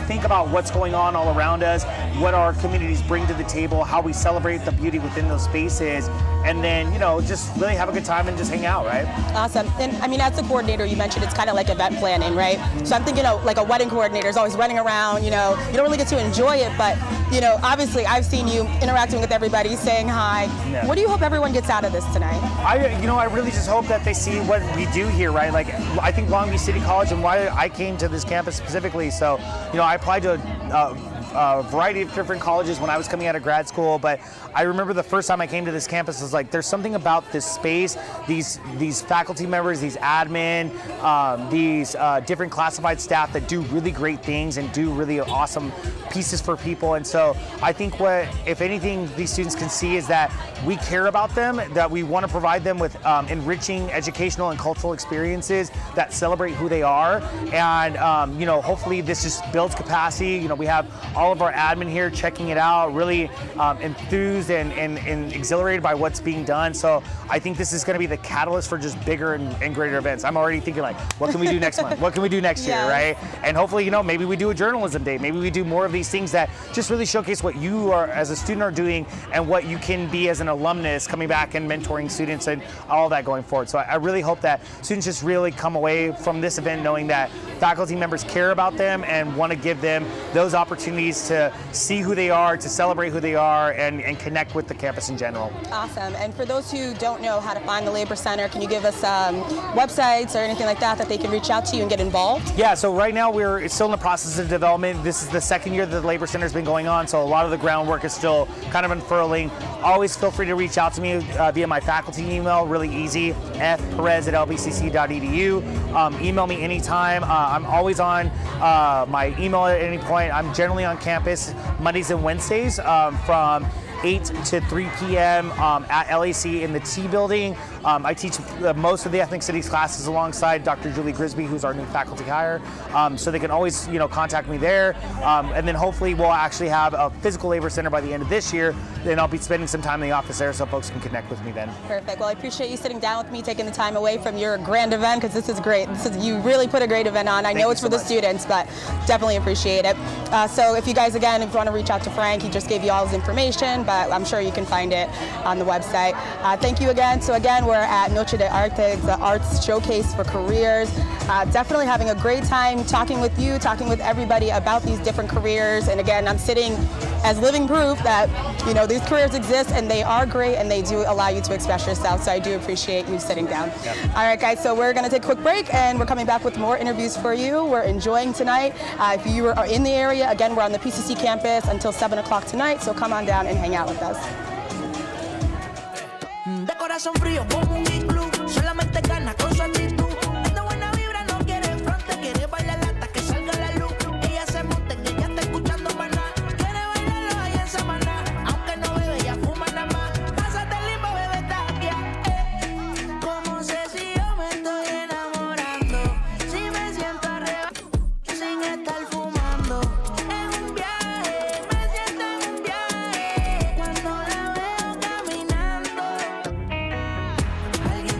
think about what's going on all around us, what our communities bring to the table, how we celebrate the beauty within those spaces, and then, just really have a good time and just hang out, right? Awesome. And I mean, as the coordinator, you mentioned it's kind of like event planning, right? So I'm thinking, like a wedding coordinator is always running around, you don't really get to enjoy it, but, obviously I've seen you interacting with everybody, saying hi. Yeah. What do you hope everyone gets out of this tonight? I really just hope that they see what we do here, right? Like, I think Long Beach City College and why I came to this campus specifically. So, I applied to a variety of different colleges when I was coming out of grad school, but I remember the first time I came to this campus, I was like, there's something about this space, these faculty members, these admin, these different classified staff that do really great things and do really awesome pieces for people. And so I think what, if anything, these students can see is that we care about them, that we want to provide them with enriching educational and cultural experiences that celebrate who they are. And, hopefully this just builds capacity. We have all of our admin here checking it out, really enthused and exhilarated by what's being done. So I think this is going to be the catalyst for just bigger and greater events. I'm already thinking, like, what can we do next month? What can we do next year, right? And hopefully, maybe we do a journalism day. Maybe we do more of these things that just really showcase what you are as a student are doing and what you can be as an alumnus coming back and mentoring students and all that going forward. So I really hope that students just really come away from this event knowing that faculty members care about them and want to give them those opportunities to see who they are, to celebrate who they are, and connect with the campus in general. Awesome. And for those who don't know how to find the Labor Center, can you give us websites or anything like that they can reach out to you and get involved? Yeah, so right now it's still in the process of development. This is the second year that the Labor Center's been going on, so a lot of the groundwork is still kind of unfurling. Always feel free to reach out to me via my faculty email, really easy, fperez@lbcc.edu. Email me anytime. I'm always on my email at any point. I'm generally on campus Mondays and Wednesdays from 8 to 3 p.m. At LAC in the T building. I teach most of the ethnic studies classes alongside Dr. Julie Grisby, who's our new faculty hire. So they can always, contact me there. And then hopefully we'll actually have a physical labor center by the end of this year. Then I'll be spending some time in the office there so folks can connect with me then. Perfect. Well, I appreciate you sitting down with me, taking the time away from your grand event, because this is great. You really put a great event on. I know it's for the students, but definitely appreciate it. So if you guys, again, if you want to reach out to Frank, he just gave you all his information, but I'm sure you can find it on the website. Thank you again. So again, we're at Noche de Arte, the arts showcase for careers. Definitely having a great time talking with you, talking with everybody about these different careers. And again, I'm sitting as living proof that, these careers exist and they are great and they do allow you to express yourself. So I do appreciate you sitting down. Yep. All right, guys, so we're going to take a quick break and we're coming back with more interviews for you. We're enjoying tonight. If you are in the area, again, we're on the PCC campus until 7 o'clock tonight. So come on down and hang out with us. De corazón frío como un iglú, solamente gana con su actitud. Es de buena vibra, no quiere fronte, quiere bailar hasta que salga la luz. Ella se monta en ella está escuchando maná, quiere bailarlo ahí en Samaná. Aunque no bebe, ella fuma nada más. Pásate limbo, bebé, tapia. ¿Cómo sé si yo me estoy enamorando? Si me siento arrebatado, sin estar fumando. En un viaje, me siento en un viaje. Cuando la veo caminando. Alguien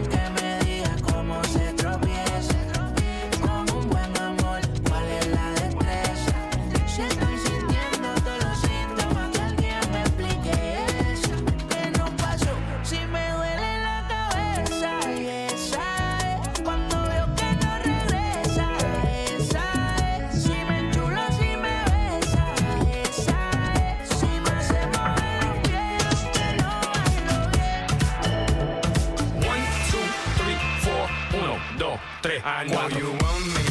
I know you want me.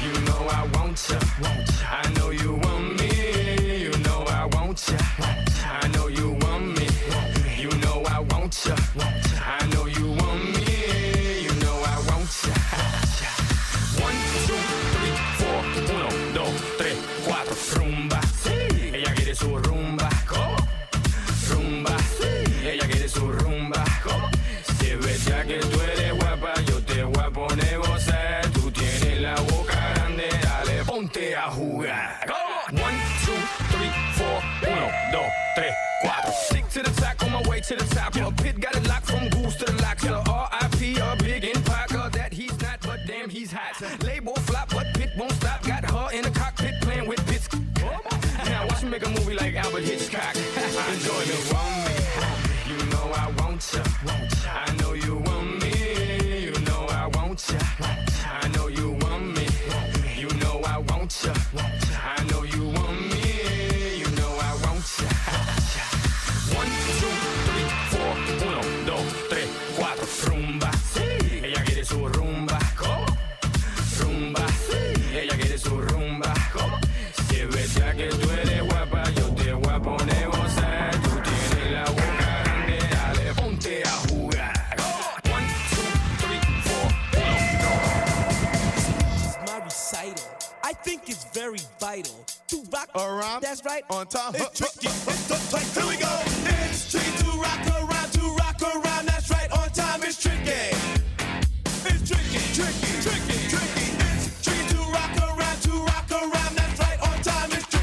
You know I want ya. I know you want me. You know I want ya. I know you want me. You know I want ya. I know you want me. You know I want ya. 1, 2, 3, 4. 1, 2, 3, 4. Rumba. Ella quiere su rumba. Rumba. Ella quiere su rumba. Si es verdad que tú eres guapa, yo te voy a poner gozar. Tú tienes la boca grande, dale, ponte a jugar. 1, 2, 3, 4. 1, 2, 3, 4. Stick to the track on my way to the top. Your pit got it locked from goose to the locks. R.I.P. a big impact that he's not, but damn he's hot. Label flop, but pit won't stop. Got her in the cockpit playing with bits. Now watch me make a movie like Albert Hitchcock. Enjoy me, want me. You know I want ya. I know you want me. You know I want ya. I know you want me. You know I want ya. I know you want me. You know I want ya. 1, 2, 3, 4. 1, 2, 3, 4. Rumba. Ella quiere su rumba. Rumba. Ella quiere su rumba. Si es verdad que tú eres guapa, yo te voy a poner gozar. Tú tienes la boca grande, dale, ponte a jugar. 1, 2, 3, 4. My recital, I think it's very vital to rock around. That's right, on time. It's tricky. Here we go. It's tricky to rock around, to rock around. That's right, on time. It's tricky. It's tricky, tricky, tricky, tricky. It's tricky to rock around, to rock around. That's right, on time. It's tricky.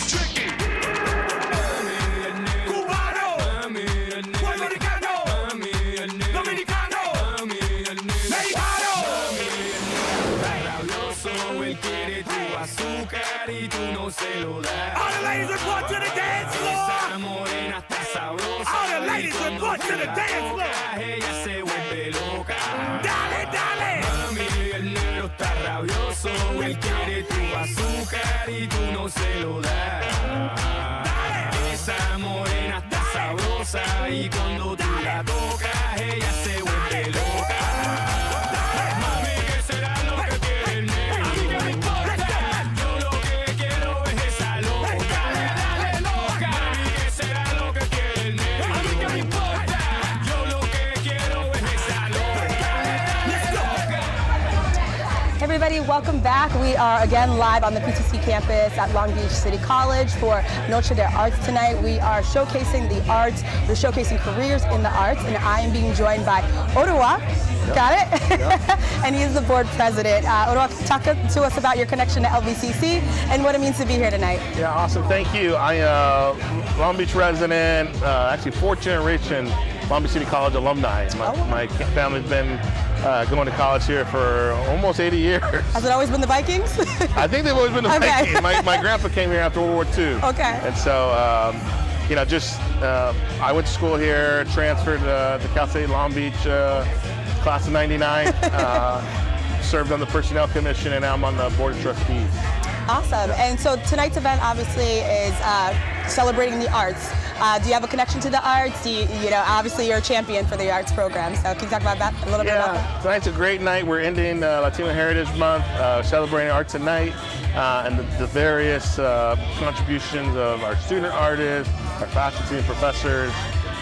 Tricky. Cubano, Puerto Ricano, Dominicano, Mexicano. Rabioso, él quiere tu azúcar y tú no se lo das. All the ladies report to the dance floor. Esa morena está sabrosa. All the ladies report to the dance floor. Ella se vuelve loca. Dale, dale. Mami, el negro está rabioso. Él quiere tu azúcar y tú no se lo das. Esa morena está sabrosa y cuando tú la tocas, ella se vuelve loca. Mami, ¿qué será lo que quiere el negro? Yo lo que quiero es esa loca. Dale, loca. Mami, ¿qué será lo que quiere el negro? Yo lo que quiero es esa loca. Hey everybody, welcome back. We are again live on the PCC campus at Long Beach City College for Noche de Arts tonight. We are showcasing the arts, we're showcasing careers in the arts, and I am being joined by Oduwa. Got it? Yep. And he is the board president. Oduwa, talk to us about your connection to LBCC and what it means to be here tonight. Yeah, awesome. Thank you. I Long Beach resident, actually fourth generation Long Beach City College alumni. My family's been going to college here for almost 80 years. Has it always been the Vikings? I think they've always been the Okay. Vikings. My grandpa came here after World War II. Okay. And so, I went to school here, transferred to Cal State Long Beach, class of 99, served on the Personnel Commission, and now I'm on the Board of Trustees. Awesome. And so tonight's event obviously is celebrating the arts. Do you have a connection to the arts? Obviously you're a champion for the arts program. So can you talk about that a little bit about that? Tonight's a great night. We're ending Latino Heritage Month, celebrating arts at night, and the various contributions of our student artists, our faculty and professors.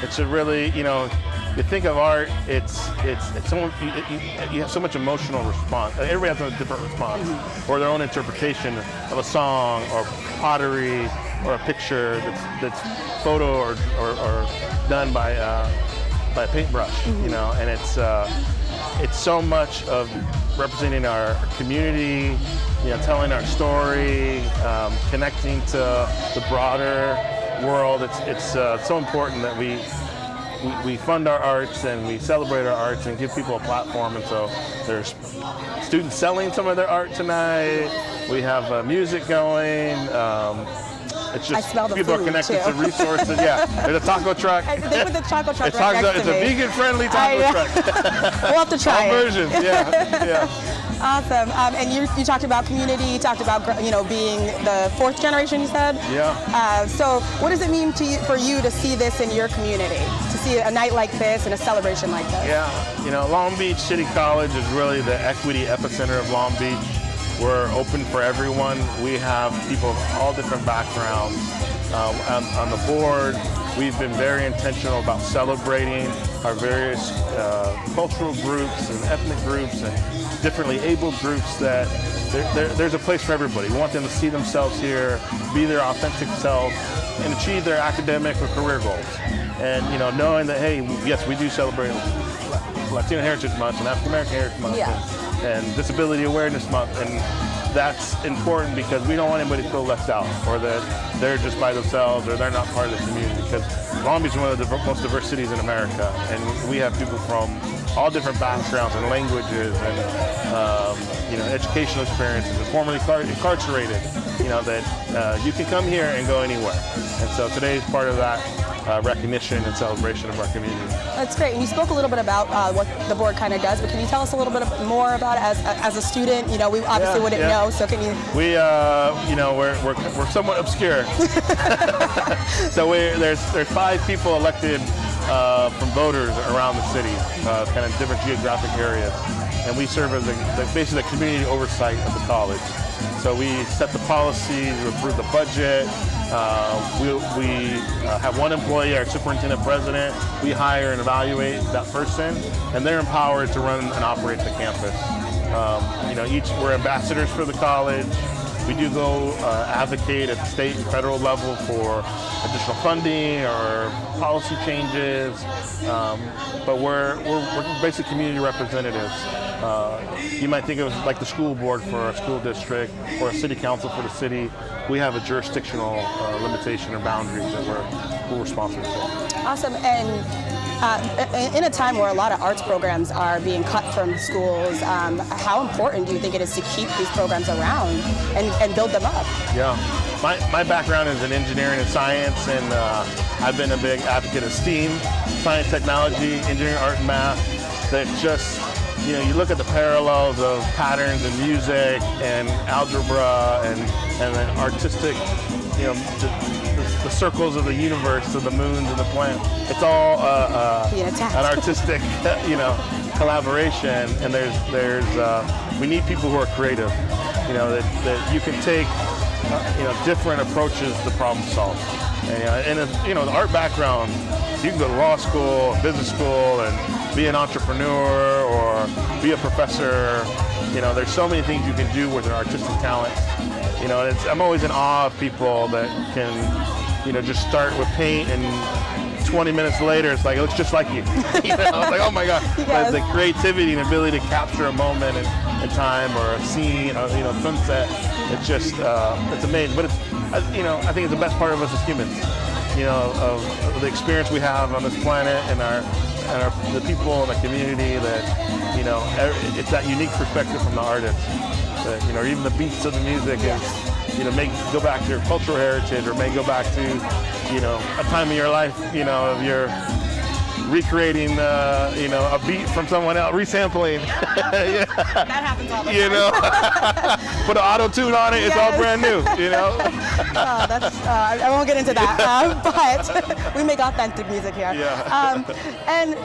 It's a really, you think of art, it's someone, you have so much emotional response. Everybody has a different response, or their own interpretation of a song, or pottery, or a picture that's photo or done by a paintbrush, and it's so much of representing our community, telling our story, connecting to the broader world. It's so important that we fund our arts and we celebrate our arts and give people a platform. And so there's students selling some of their art tonight. We have music going. It's just people are connected to resources. Yeah, there's a taco truck. I think with the taco truck right next to It's a vegan-friendly taco truck. We'll have to try All it. versions. Yeah. Awesome. And you talked about community. You talked about being the 4th generation. You said. Yeah. So what does it mean for you to see this in your community? To see a night like this and a celebration like this? Yeah. Long Beach City College is really the equity epicenter of Long Beach. We're open for everyone. We have people of all different backgrounds on the board. We've been very intentional about celebrating our various cultural groups and ethnic groups and differently abled groups, that there's a place for everybody. We want them to see themselves here, be their authentic selves, and achieve their academic or career goals. And knowing that, hey, yes, we do celebrate Latino Heritage Month and African American Heritage Month and Disability Awareness Month, and that's important because we don't want anybody to feel left out or that they're just by themselves or they're not part of the community, because Long Beach is one of the most diverse cities in America, and we have people from all different backgrounds and languages and educational experiences and formerly incarcerated, that you can come here and go anywhere. And so today is part of that recognition and celebration of our community. That's great. And you spoke a little bit about what the board kind of does, but can you tell us a little bit more about it as a student? We obviously wouldn't know, so can you? We're somewhat obscure. So there's 5 people elected from voters around the city, kind of different geographic areas, and we serve as basically the community oversight of the college. So we set the policies, we approve the budget. We have one employee, our superintendent president. We hire and evaluate that person, and they're empowered to run and operate the campus. We're ambassadors for the college. We do go advocate at the state and federal level for additional funding or policy changes, but we're basically community representatives. You might think of it like the school board for a school district or a city council for the city. We have a jurisdictional limitation or boundaries that we're responsible for. Awesome. And in a time where a lot of arts programs are being cut from schools, how important do you think it is to keep these programs around and build them up? Yeah. My background is in engineering and science, and I've been a big advocate of STEAM, science, technology, engineering, art, and math, that just, you look at the parallels of patterns in music and algebra and the artistic, the circles of the universe, to the moons and the planets. It's all an artistic, collaboration. And we need people who are creative, that you can take, different approaches to problem solve. And the art background, you can go to law school, business school, and be an entrepreneur or be a professor. There's so many things you can do with an artistic talent. I'm always in awe of people that can, just start with paint and 20 minutes later, it's like, it looks just like you. It's like, oh my God. But the creativity and ability to capture a moment in time or a scene, or, sunset, it's just, it's amazing. But I think it's the best part of us as humans, of the experience we have on this planet and the people in the community that, it's that unique perspective from the artist. That, or even the beats of the music is, may go back to your cultural heritage, or may go back to, a time in your life, of your recreating, a beat from someone else, resampling. That happens all the time. Put an auto-tune on it, it's all brand new, I won't get into that, but we make authentic music here. And,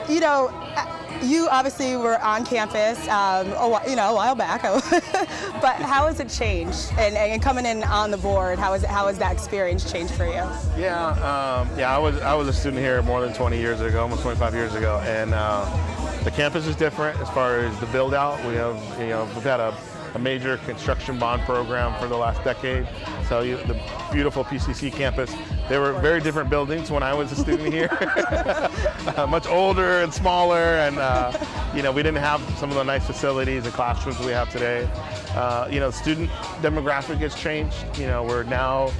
you obviously were on campus, a while back, but how has it changed? And coming in on the board, how has that experience changed for you? I was a student here more than 20 years ago, almost 25 years ago, and the campus is different as far as the build out. We've had a major construction bond program for the last decade. So the beautiful PCC campus, they were very different buildings when I was a student here. Much older and smaller, and we didn't have some of the nice facilities and classrooms we have today. Student demographic has changed. We're now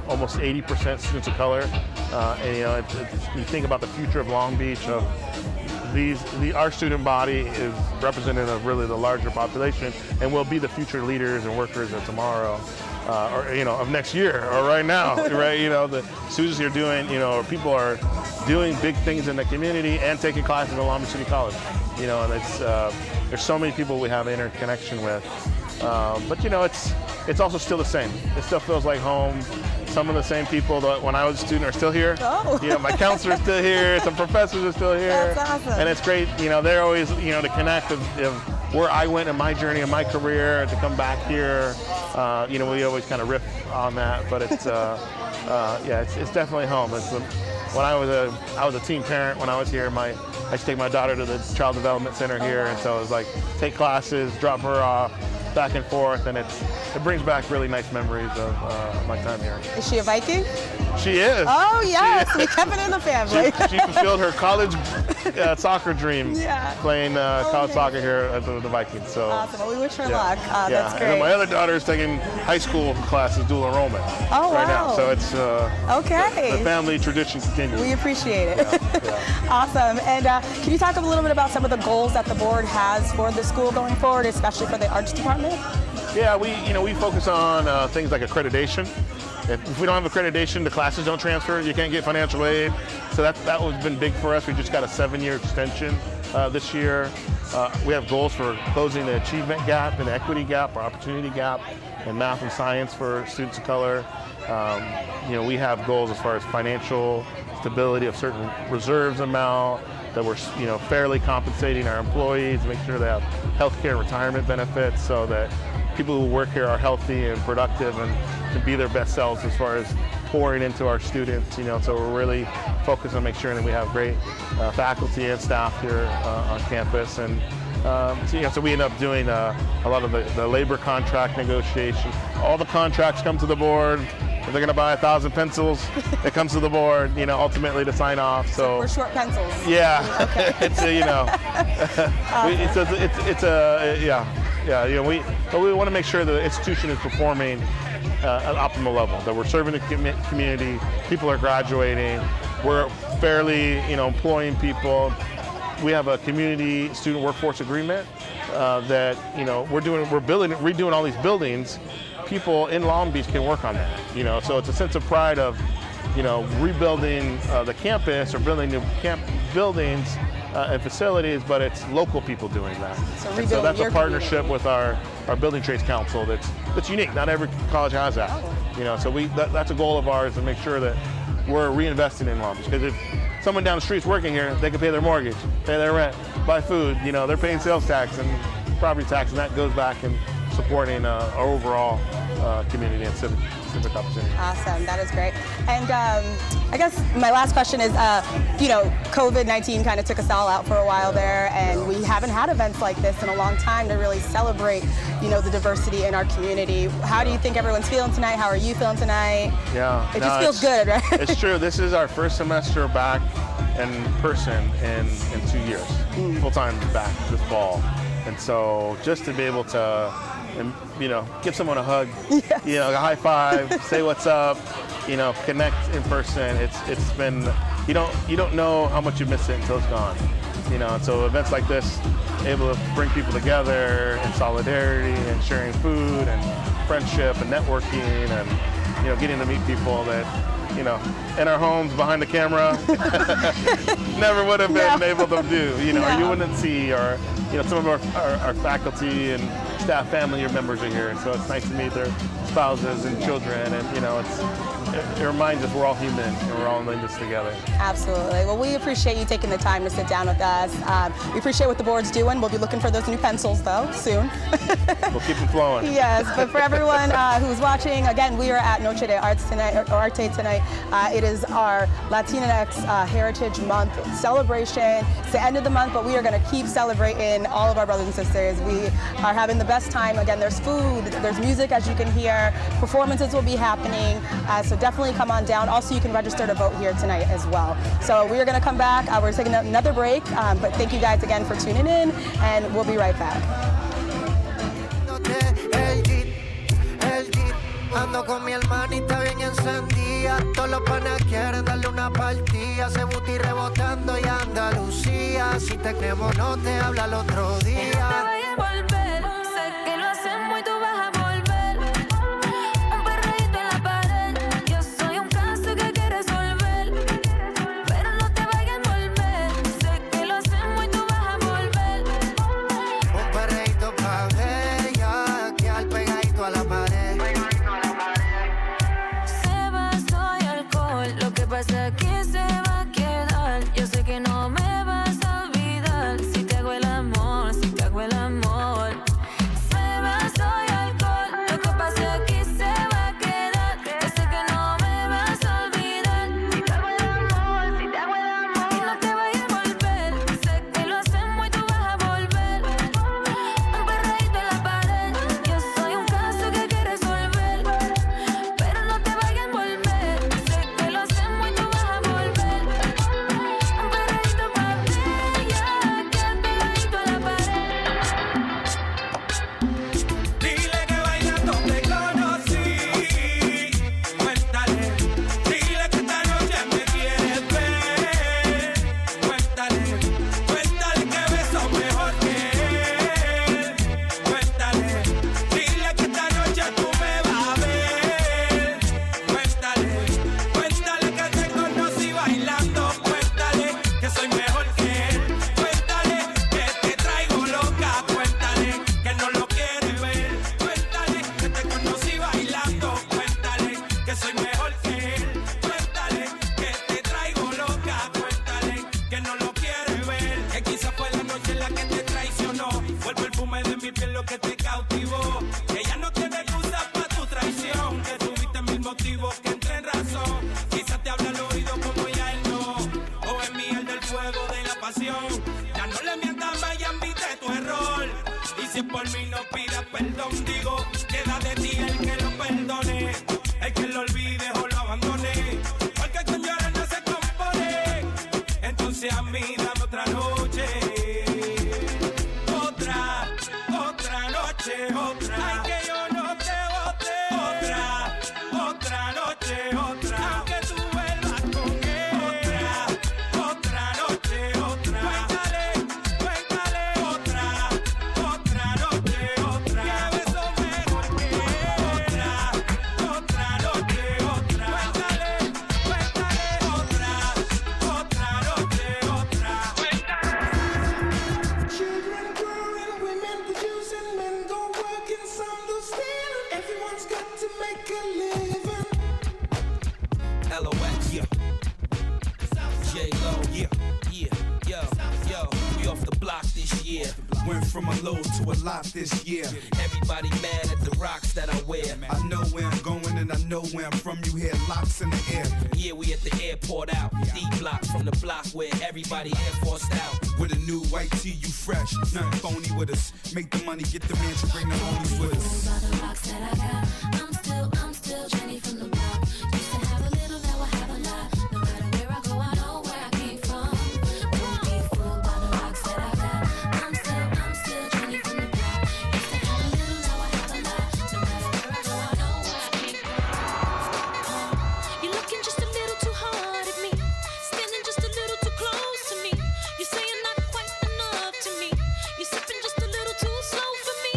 almost 80% students of color. You think about the future of Long Beach, our student body is representative of really the larger population, and will be the future leaders and workers of tomorrow, of next year, or right now, right? The students here doing, people are doing big things in the community and taking classes at Long Beach City College, and there's so many people we have interconnection with. But you know, it's also still the same. It still feels like home. Some of the same people that when I was a student are still here. Oh. You know, my counselor's still here. Some professors are still here. That's awesome. And it's great. You know, they're always, you know, to connect of where I went in my journey in my career to come back here. You know, we always kind of riff on that, but it's yeah, it's definitely home. When I was a teen parent when I was here. I used to take my daughter to the Child Development Center here, and so it was like take classes, drop her off, back and forth, and it brings back really nice memories of my time here. Is she a Viking? She is. Oh yes, we kept it in the family. She fulfilled her college soccer dream, playing college soccer here at the Vikings. So awesome. Well, we wish her luck. That's great. And then my other daughter is taking high school classes, dual enrollment. Oh, right wow. now. So it's okay. The family tradition continues. We appreciate it. Awesome. And can you talk a little bit about some of the goals that the board has for the school going forward, especially for the arts department? Yeah, we focus on things like accreditation. If we don't have accreditation, the classes don't transfer. You can't get financial aid. So that has been big for us. We just got a 7-year extension this year. We have goals for closing the achievement gap and the equity gap or opportunity gap in math and science for students of color. You know, we have goals as far as financial stability of certain reserves amount, that we're, you know, fairly compensating our employees, make sure they have health care and retirement benefits so that people who work here are healthy and productive and can be their best selves as far as pouring into our students, you know, so we're really focused on making sure that we have great faculty and staff here on campus. And so, you know, so we end up doing a lot of the labor contract negotiation. All the contracts come to the board. If they're going to buy 1,000 pencils, it comes to the board, you know, ultimately to sign off. So we're short pencils. Yeah, Okay. it's a, you know, yeah. You know, we want to make sure the institution is performing at an optimal level. That we're serving the community. People are graduating. We're fairly, you know, employing people. We have a community student workforce agreement that, you know, we're redoing all these buildings. People in Long Beach can work on that, you know, so it's a sense of pride of, you know, rebuilding the campus or building new buildings and facilities, but it's local people doing that. So that's a partnership with our Building Trades Council that's unique. Not every college has that, you know, so that's a goal of ours to make sure that we're reinvesting in Long Beach, because if someone down the street's working here, they can pay their mortgage, pay their rent, buy food, you know, they're paying sales tax and property tax, and that goes back and supporting our overall community and civic opportunity. Awesome, that is great. And I guess my last question is, you know, COVID-19 kind of took us all out for a while there, and we haven't had events like this in a long time to really celebrate, you know, the diversity in our community. How do you think everyone's feeling tonight? How are you feeling tonight? Yeah. It just feels good, right? It's true. This is our first semester back in person in 2 years, full-time back this fall. And so just to be able to, you know, give someone a hug, yes, you know, a high five, say what's up, you know, connect in person. It's been, you don't know how much you miss it until it's gone, you know. And so events like this, able to bring people together in solidarity and sharing food and friendship and networking and, you know, getting to meet people that, you know, in our homes behind the camera never would have been able to do, you know, or you wouldn't see, or, you know, some of our faculty and staff family members are here, and so it's nice to meet their spouses and children, and, you know, it reminds us we're all human and we're all in this together. Absolutely. Well, we appreciate you taking the time to sit down with us. We appreciate what the board's doing. We'll be looking for those new pencils, though, soon. We'll keep them flowing. Yes, but for everyone who's watching, again, we are at Noche de Arte tonight. It is our Latinx Heritage Month celebration. It's the end of the month, but we are going to keep celebrating all of our brothers and sisters. We are having the best time. Again, there's food, there's music, as you can hear. Performances will be happening, so definitely come on down. Also, you can register to vote here tonight as well. So we are going to come back. We're taking another break, but thank you guys again for tuning in, and we'll be right back. Ando con mi hermanita bien encendida. Todos los panas quieren darle una partida. Se booty rebotando y Andalucía. Si te creemos no te habla el otro día. conmigo. Que ella no tiene excusa para tu traición. Que tuviste mil motivos que entren en razón. Quizás te habla al oído como ya él no. O es miel del fuego de la pasión. Ya no le mientas, vaya, invite tu error. Y si por mí no pidas perdón, digo, queda de ti el que lo perdone. El que lo olvide o lo abandone. Porque con llorar no se compone. Entonces a mí dame otra noche. Otra noche, otra. Ay, que yo no te bote. Otra noche, otra. Aunque tú vuelvas con él. Otra noche, otra. Cuéntale, otra noche, otra. Que beso mejor que otra noche, otra. Cuéntale, otra noche, otra. Children growing, women producing, men go working, some do stealing. Everyone's got to make a living. LOX, yeah. J-Lo, yeah. Yo, we off the block this year. Went from a low to a lot this year. Everybody mad at the rocks that I wear. I know where I'm going and I know where I'm from. You hear locks in the air. Yeah, we at the airport out. D-block from the block where everybody Air Forced out. With a new white tee, you fresh. Nothing phony with us. Make the money, get the mansion, bring the homies with us. By the rocks that I got, I'm still Jenny from the block. Used to have a little, now I have a lot. No matter where I go, I know where I came from. Don't be fooled by the rocks that I got. I'm still Jenny from the block. Used to have a little, now I have a lot. No matter where I go, I know where I came from. You're looking just a little too hard at me, standing just a little too close to me. You're saying not quite enough to me. You're sipping just a little too slow for me.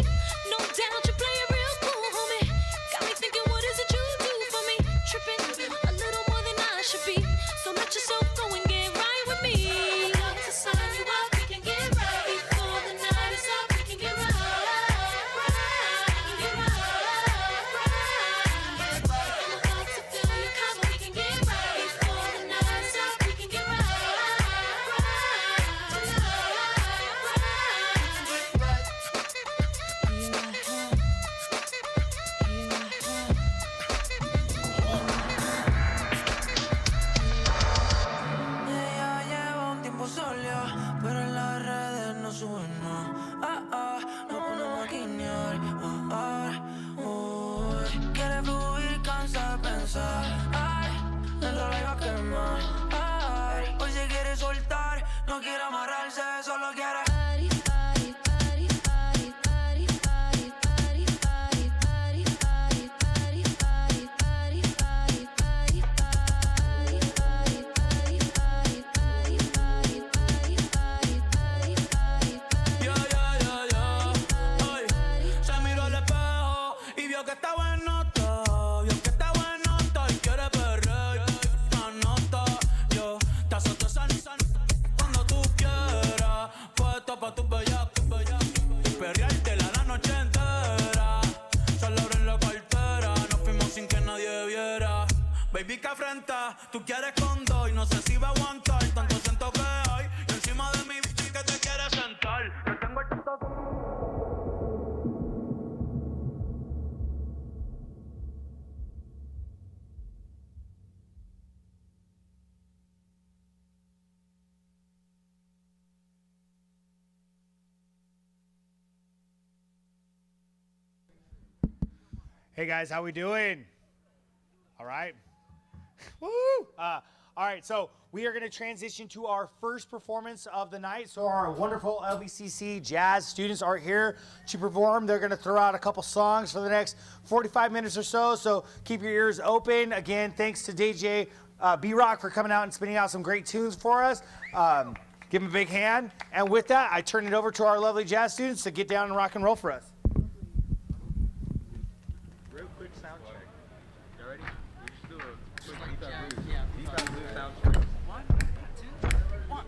No doubt you play it real cool, homie. Got me thinking, what is it you do for me? Tripping a little more than I should be. So let yourself go and get right with me. I'm about to sign you up, we can get right. Before the night is up, we can get right. Get right. I'm about to fill your cup, we can get right. Before the night is up, we can get right. Ella lleva un tiempo sola, pero en las redes no sube nada. No ponemos a guiñar. Quiere fluir, cansa de pensar. Ay, dentro la iba a quemar. Ay, hoy se quiere soltar, no quiere amarrarse, solo quiere. Ay, se miró al espejo y vio que está buenota. Vio que está buenota y quiere perrear. Anota, yo te azoto esa cuando tú quieras. Puesto pa' tus bellacos. Y perreártela la noche entera. Solo abren la cartera, nos fuimos sin que nadie viera. Baby, que afrenta, tú quieres con dos y no sé si va a aguantar. Tanto siento que hay y encima de mí que te quieres sentar. Yo tengo el Hey guys, how we doing? All right. Woo! All right, so we are going to transition to our first performance of the night. So our wonderful LBCC jazz students are here to perform. They're going to throw out a couple songs for the next 45 minutes or so. So keep your ears open. Again, thanks to DJ B-Rock for coming out and spinning out some great tunes for us. Give him a big hand. And with that, I turn it over to our lovely jazz students to get down and rock and roll for us. Real quick sound check. You ready? We just do a quick defense loop sound check. 1, 2, 1.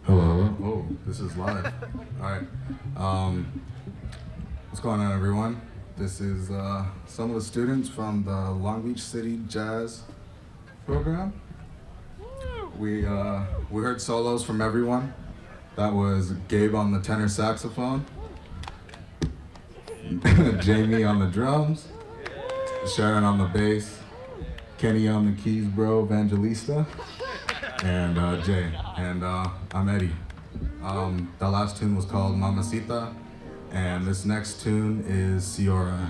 Hello. Oh, this is live. All right. What's going on, everyone? This is some of the students from the Long Beach City Jazz program. We heard solos from everyone. That was Gabe on the tenor saxophone, Jamie on the drums, Sharon on the bass, Kenny on the keys, bro, Evangelista, and Jay. And I'm Eddie. That last tune was called Mamacita, and this next tune is Ciora.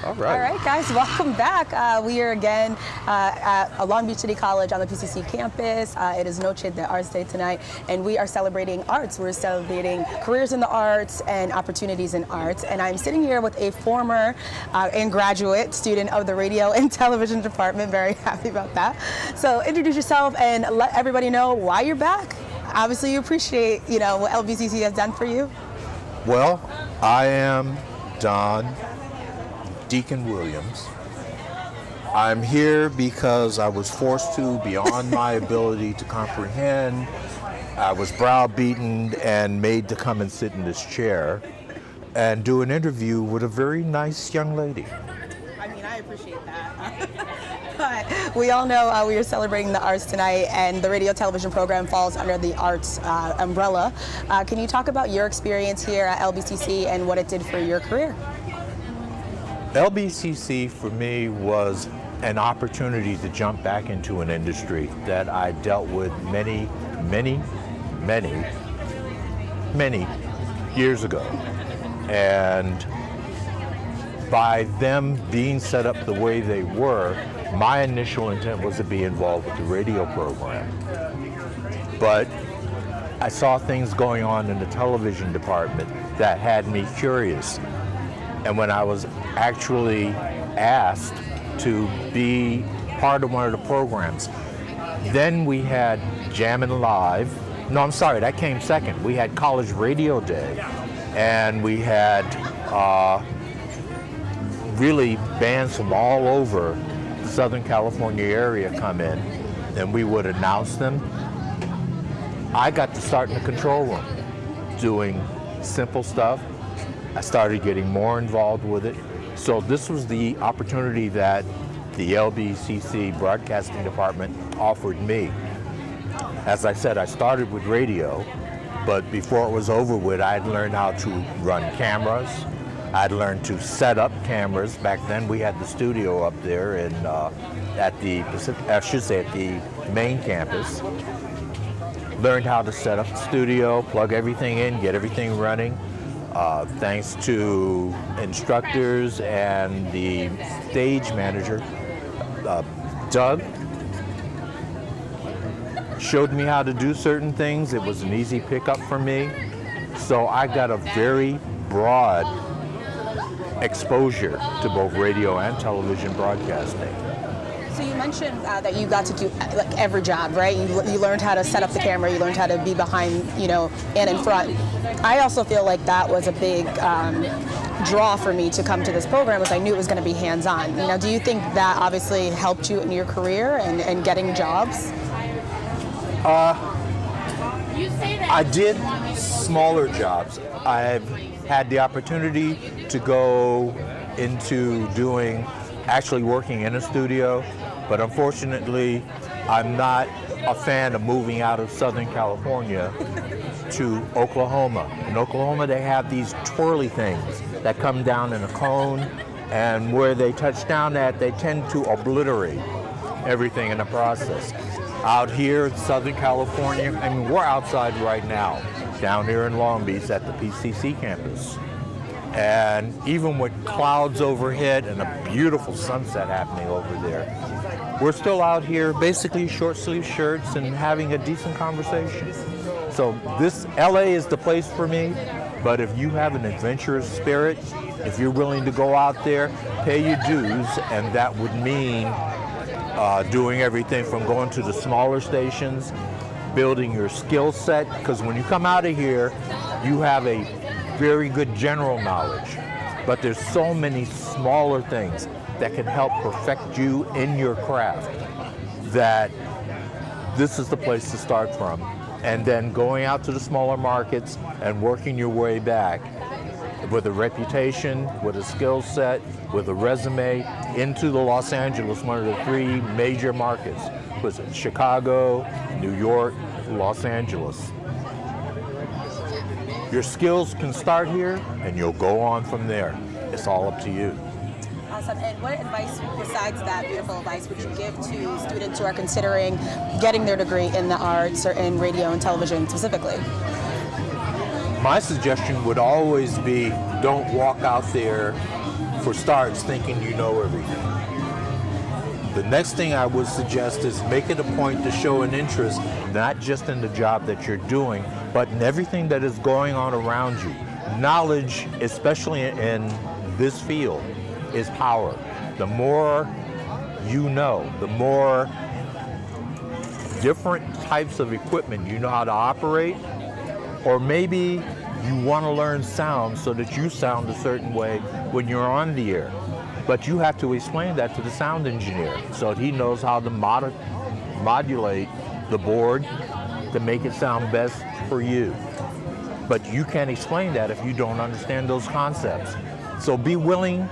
All right, guys, welcome back. We are again at Long Beach City College on the PCC campus. It is Noche de Arte tonight, and we are celebrating arts. We're celebrating careers in the arts and opportunities in arts. And I'm sitting here with a former and graduate student of the radio and television department. Very happy about that. So introduce yourself and let everybody know why you're back. Obviously, you appreciate, what LBCC has done for you. Well, I am Don Deacon Williams. I'm here because I was forced to beyond my ability to comprehend. I was browbeaten and made to come and sit in this chair and do an interview with a very nice young lady. I mean, I appreciate that. But we all know we are celebrating the arts tonight, and the radio television program falls under the arts umbrella. Can you talk about your experience here at LBCC and what it did for your career? LBCC for me was an opportunity to jump back into an industry that I dealt with many years ago. And by them being set up the way they were, my initial intent was to be involved with the radio program. But I saw things going on in the television department that had me curious. And when I was actually asked to be part of one of the programs, then we had Jammin' Live. No, I'm sorry, that came second. We had College Radio Day, and we had really bands from all over the Southern California area come in, and we would announce them. I got to start in the control room doing simple stuff. I started getting more involved with it. So this was the opportunity that the LBCC broadcasting department offered me. As I said, I started with radio, but before it was over with, I'd learned how to run cameras. I'd learned to set up cameras. Back then we had the studio up there at the main campus. Learned how to set up the studio, plug everything in, get everything running. Thanks to instructors and the stage manager, Doug, showed me how to do certain things. It was an easy pickup for me. So I got a very broad exposure to both radio and television broadcasting. So you mentioned that you got to do like every job, right? You learned how to set up the camera, you learned how to be behind, and in front. I also feel like that was a big draw for me to come to this program, was I knew it was going to be hands-on. Now, do you think that obviously helped you in your career and getting jobs? I did smaller jobs. I've had the opportunity to go into actually working in a studio, but unfortunately, I'm not a fan of moving out of Southern California to Oklahoma. In Oklahoma, they have these twirly things that come down in a cone, and where they touch down at, they tend to obliterate everything in the process. Out here in Southern California, we're outside right now, down here in Long Beach at the PCC campus. And even with clouds overhead and a beautiful sunset happening over there, we're still out here basically short sleeve shirts and having a decent conversation. So LA is the place for me, but if you have an adventurous spirit, if you're willing to go out there, pay your dues, and that would mean doing everything from going to the smaller stations, building your skill set, because when you come out of here, you have a very good general knowledge, but there's so many smaller things that can help perfect you in your craft that this is the place to start from. And then going out to the smaller markets and working your way back. with a reputation, with a skill set, with a resume into the Los Angeles, one of the 3 major markets. Was it Chicago, New York, Los Angeles? Your skills can start here and you'll go on from there. It's all up to you. Awesome. And what advice, besides that beautiful advice, would you give to students who are considering getting their degree in the arts or in radio and television specifically? My suggestion would always be, don't walk out there for starts thinking you know everything. The next thing I would suggest is make it a point to show an interest, not just in the job that you're doing, but in everything that is going on around you. Knowledge, especially in this field, is power. The more you know, the more different types of equipment you know how to operate, or maybe you want to learn sound so that you sound a certain way when you're on the air. But you have to explain that to the sound engineer so that he knows how to modulate the board to make it sound best for you. But you can't explain that if you don't understand those concepts. So be willing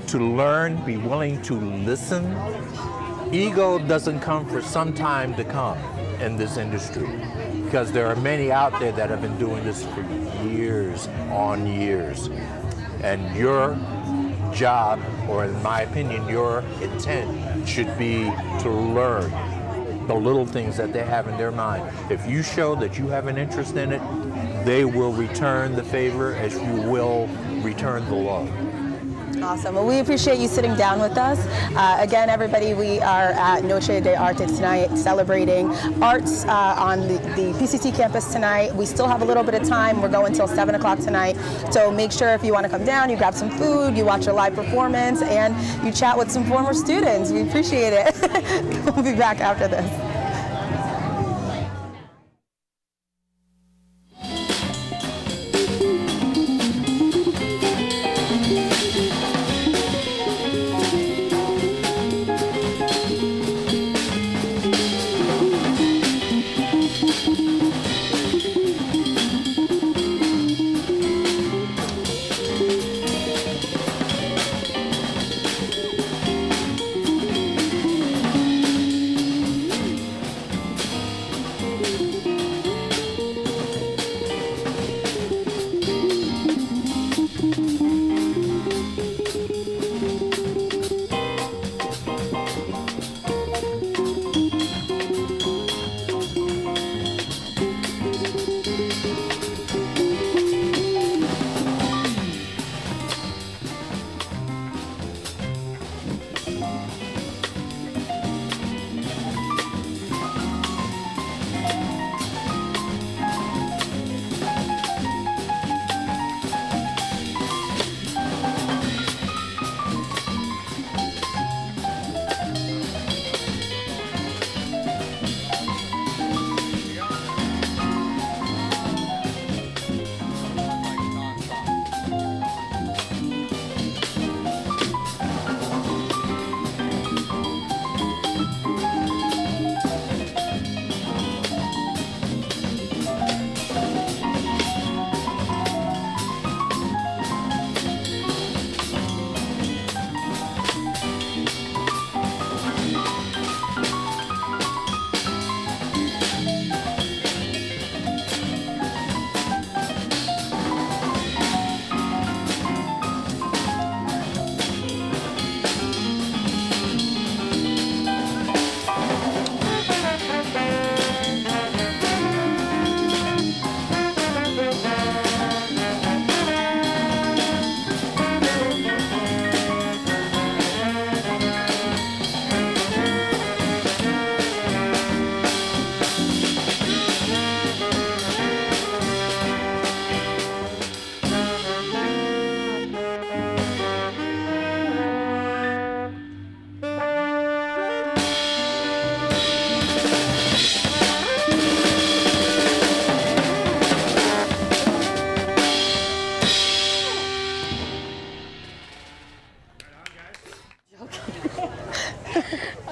to learn, be willing to listen. Ego doesn't come for some time to come in this industry, because there are many out there that have been doing this for years on years. And your job, or in my opinion, your intent should be to learn the little things that they have in their mind. If you show that you have an interest in it, they will return the favor as you will return the love. Awesome. Well, we appreciate you sitting down with us. Again, everybody, we are at Noche de Arte tonight, celebrating arts on the PCC campus tonight. We still have a little bit of time. We're going till 7 o'clock tonight. So make sure if you want to come down, you grab some food, you watch a live performance, and you chat with some former students. We appreciate it. We'll be back after this.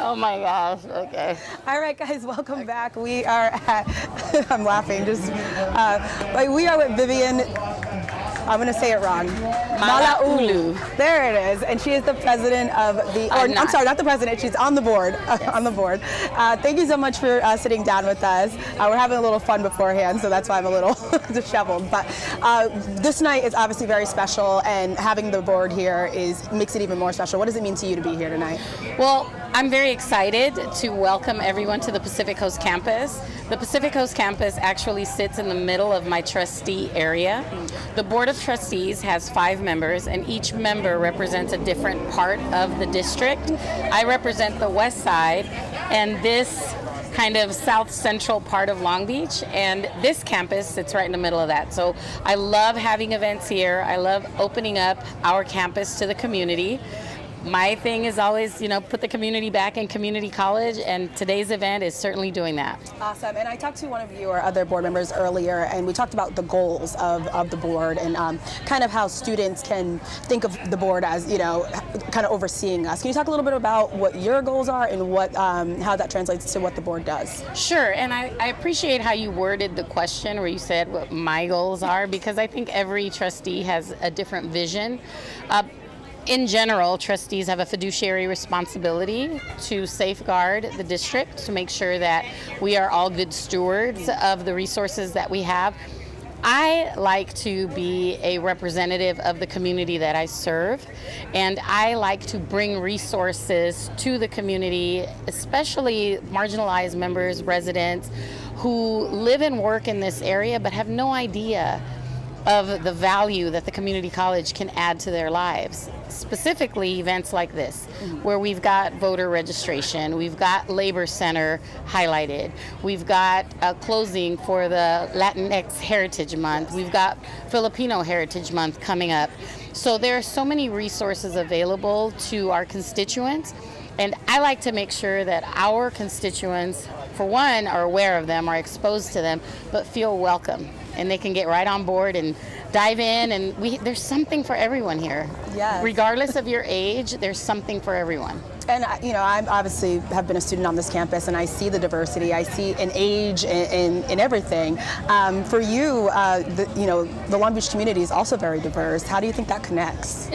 Oh my gosh, okay. All right, guys, welcome back. We are at, I'm laughing, just, but we are with Vivian. I'm going to say it wrong. Malauulu. There it is. And she is the president of the, I'm sorry, not the president, she's on the board. On the board. Thank you so much for sitting down with us. We're having a little fun beforehand, so that's why I'm a little disheveled. But this night is obviously very special, and having the board here makes it even more special. What does it mean to you to be here tonight? Well, I'm very excited to welcome everyone to the Pacific Coast campus. The Pacific Coast campus actually sits in the middle of my trustee area. The Board of Trustees has 5 members, and each member represents a different part of the district. I represent the west side, and this kind of south central part of Long Beach, and this campus sits right in the middle of that. So I love having events here. I love opening up our campus to the community. My thing is always, put the community back in community college, and today's event is certainly doing that. Awesome. And I talked to one of your other board members earlier, and we talked about the goals of the board and kind of how students can think of the board as, kind of overseeing us. Can you talk a little bit about what your goals are and what how that translates to what the board does? Sure. And I appreciate how you worded the question where you said what my goals are, because I think every trustee has a different vision. In general, trustees have a fiduciary responsibility to safeguard the district, to make sure that we are all good stewards of the resources that we have. I like to be a representative of the community that I serve, and I like to bring resources to the community, especially marginalized members, residents who live and work in this area but have no idea of the value that the community college can add to their lives. Specifically events like this, where we've got voter registration, we've got Labor Center highlighted, we've got a closing for the Latinx Heritage Month, we've got Filipino Heritage Month coming up. So there are so many resources available to our constituents, and I like to make sure that our constituents, for one, are aware of them, are exposed to them, but feel welcome, and they can get right on board and dive in, and there's something for everyone here. Yes. Regardless of your age, there's something for everyone. And I obviously have been a student on this campus, and I see the diversity. I see an age in everything. For you, the Long Beach community is also very diverse. How do you think that connects?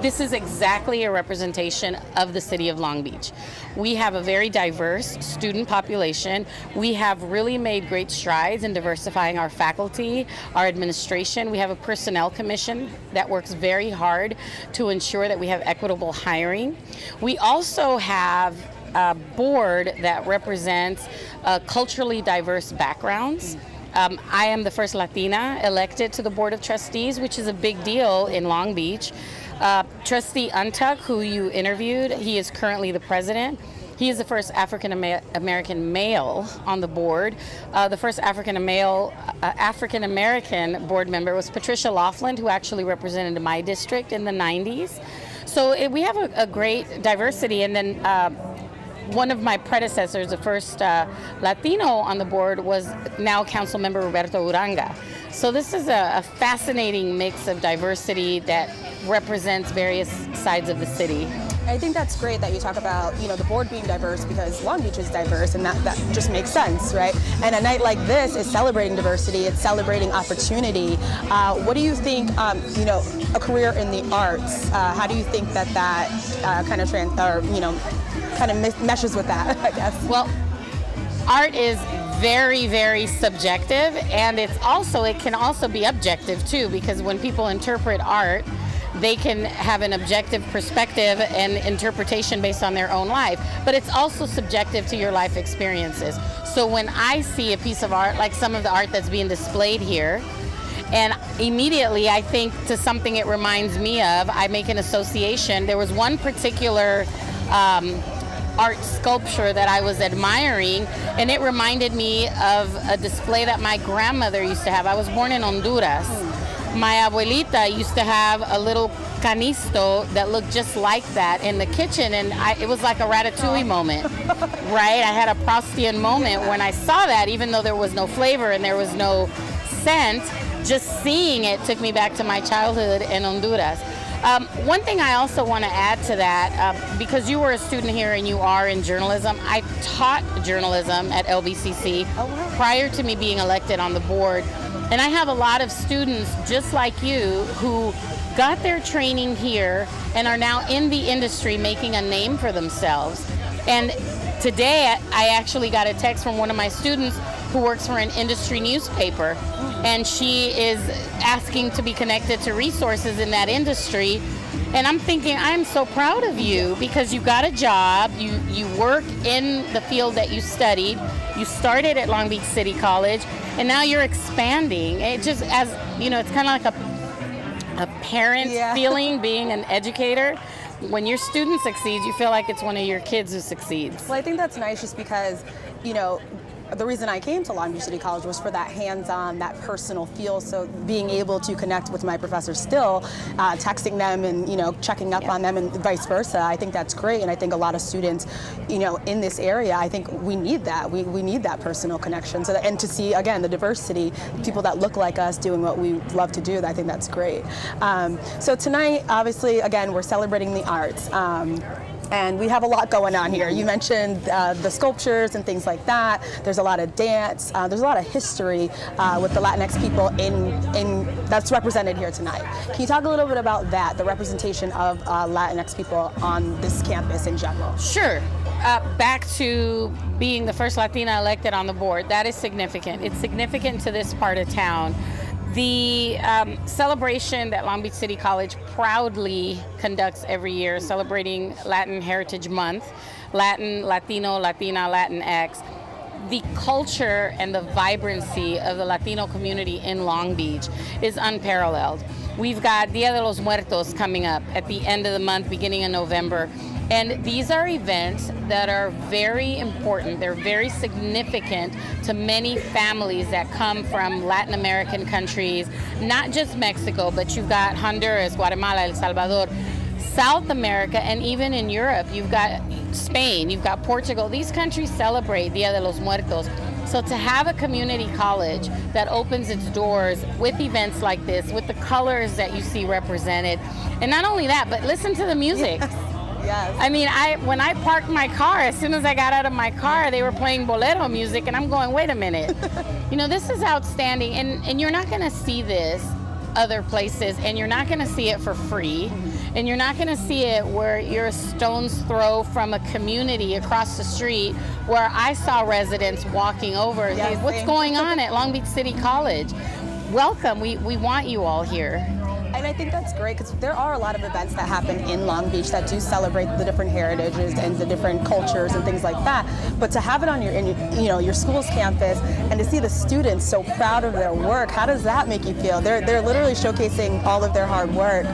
This is exactly a representation of the city of Long Beach. We have a very diverse student population. We have really made great strides in diversifying our faculty, our administration. We have a personnel commission that works very hard to ensure that we have equitable hiring. We also have a board that represents culturally diverse backgrounds. I am the first Latina elected to the Board of Trustees, which is a big deal in Long Beach. Trustee Untuck, who you interviewed, he is currently the president. He is the first African American male on the board. The first African American board member was Patricia Laughlin, who actually represented my district in the 90s. So we have a great diversity. And then one of my predecessors, the first Latino on the board, was now Council Member Roberto Uranga. So this is a fascinating mix of diversity that represents various sides of the city. I think that's great that you talk about, the board being diverse, because Long Beach is diverse, and that just makes sense, right? And a night like this is celebrating diversity, it's celebrating opportunity. What do you think, a career in the arts, how do you think that kind of meshes with that, I guess? Well, art is very, very subjective, and it can also be objective too, because when people interpret art, they can have an objective perspective and interpretation based on their own life, but it's also subjective to your life experiences. So when I see a piece of art, like some of the art that's being displayed here, and immediately I think to something it reminds me of, I make an association. There was one particular art sculpture that I was admiring, and it reminded me of a display that my grandmother used to have. I was born in Honduras. My abuelita used to have a little canisto that looked just like that in the kitchen, and it was like a Ratatouille moment, right? I had a Proustian moment when I saw that, even though there was no flavor and there was no scent. Just seeing it took me back to my childhood in Honduras. One thing I also want to add to that, because you were a student here and you are in journalism, I taught journalism at LBCC prior to me being elected on the board. And I have a lot of students just like you who got their training here and are now in the industry making a name for themselves. And today I actually got a text from one of my students who works for an industry newspaper, and she is asking to be connected to resources in that industry. And I'm thinking, I'm so proud of you because you got a job, you work in the field that you studied, you started at Long Beach City College, and now you're expanding. It just, as you know, it's kind of like a parent feeling being an educator. When your student succeeds, you feel like it's one of your kids who succeeds. Well, I think that's nice just because, you know, the reason I came to Long Beach City College was for that hands-on, that personal feel. So being able to connect with my professors still, texting them and, you know, checking up on them and vice versa, I think that's great. And I think a lot of students, you know, in this area, I think we need that. We need that personal connection. So that, and to see, again, the diversity, people that look like us doing what we love to do, I think that's great. So tonight, obviously, again, we're celebrating the arts. And we have a lot going on here. You mentioned the sculptures and things like that. There's a lot of dance. There's a lot of history with the Latinx people in that's represented here tonight. Can you talk a little bit about that, the representation of Latinx people on this campus in general? Sure. Back to being the first Latina elected on the board, that is significant. It's significant to this part of town. The celebration that Long Beach City College proudly conducts every year, celebrating Latin Heritage Month, Latin, Latino, Latina, Latinx, the culture and the vibrancy of the Latino community in Long Beach is unparalleled. We've got Dia de los Muertos coming up at the end of the month, beginning of November. And these are events that are very important. They're very significant to many families that come from Latin American countries, not just Mexico, but you've got Honduras, Guatemala, El Salvador, South America, and even in Europe, you've got Spain, you've got Portugal. These countries celebrate Dia de los Muertos. So to have a community college that opens its doors with events like this, with the colors that you see represented, and not only that, but listen to the music. Yes. I mean, when I parked my car, as soon as I got out of my car, they were playing bolero music, and I'm going, wait a minute. You know, this is outstanding, and you're not going to see this other places, and you're not going to see it for free, and you're not going to see it where you're a stone's throw from a community across the street where I saw residents walking over. Yes, hey, what's going on at Long Beach City College? Welcome. We want you all here. And I think that's great because there are a lot of events that happen in Long Beach that do celebrate the different heritages and the different cultures and things like that. But to have it on your school's campus and to see the students so proud of their work, how does that make you feel? They're literally showcasing all of their hard work.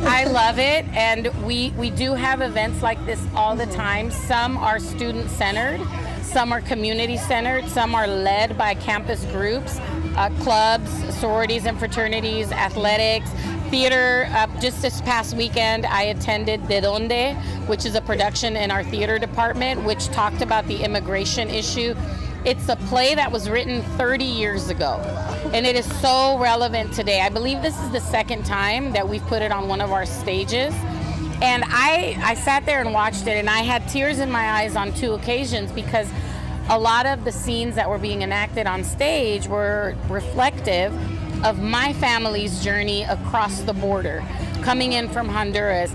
I love it, and we do have events like this all the time. Some are student-centered, some are community-centered, some are led by campus groups, clubs, sororities and fraternities, athletics, theater. Just this past weekend, I attended De Donde, which is a production in our theater department, which talked about the immigration issue. It's a play that was written 30 years ago, and it is so relevant today. I believe this is the second time that we've put it on one of our stages. And I sat there and watched it, and I had tears in my eyes on 2 occasions because a lot of the scenes that were being enacted on stage were reflective of my family's journey across the border, coming in from Honduras.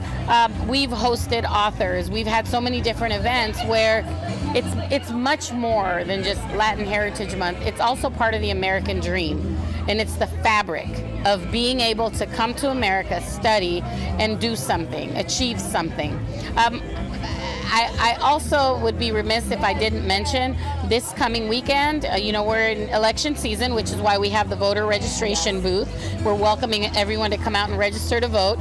We've hosted authors. We've had so many different events where it's much more than just Latin Heritage Month. It's also part of the American dream. And it's the fabric of being able to come to America, study, and do something, achieve something. I also would be remiss if I didn't mention this coming weekend. We're in election season, which is why we have the voter registration booth. We're welcoming everyone to come out and register to vote.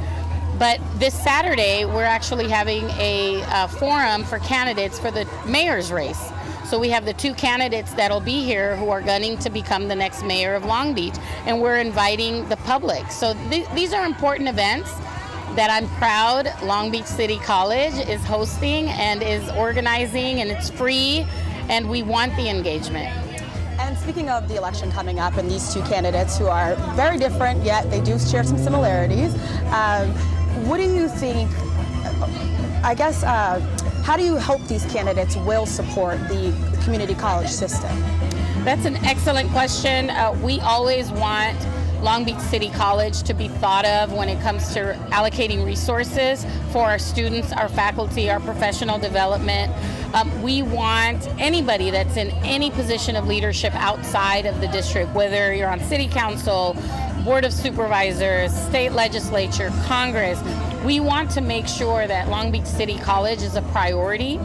But this Saturday, we're actually having a forum for candidates for the mayor's race. So we have the 2 candidates that'll be here who are gunning to become the next mayor of Long Beach, and we're inviting the public. So these are important events that I'm proud Long Beach City College is hosting and is organizing, and it's free, and we want the engagement. And speaking of the election coming up and these 2 candidates who are very different, yet they do share some similarities, what do you think, how do you hope these candidates will support the community college system? That's an excellent question. We always want Long Beach City College to be thought of when it comes to allocating resources for our students, our faculty, our professional development. We want anybody that's in any position of leadership outside of the district, whether you're on city council, board of supervisors, state legislature, Congress. We want to make sure that Long Beach City College is a priority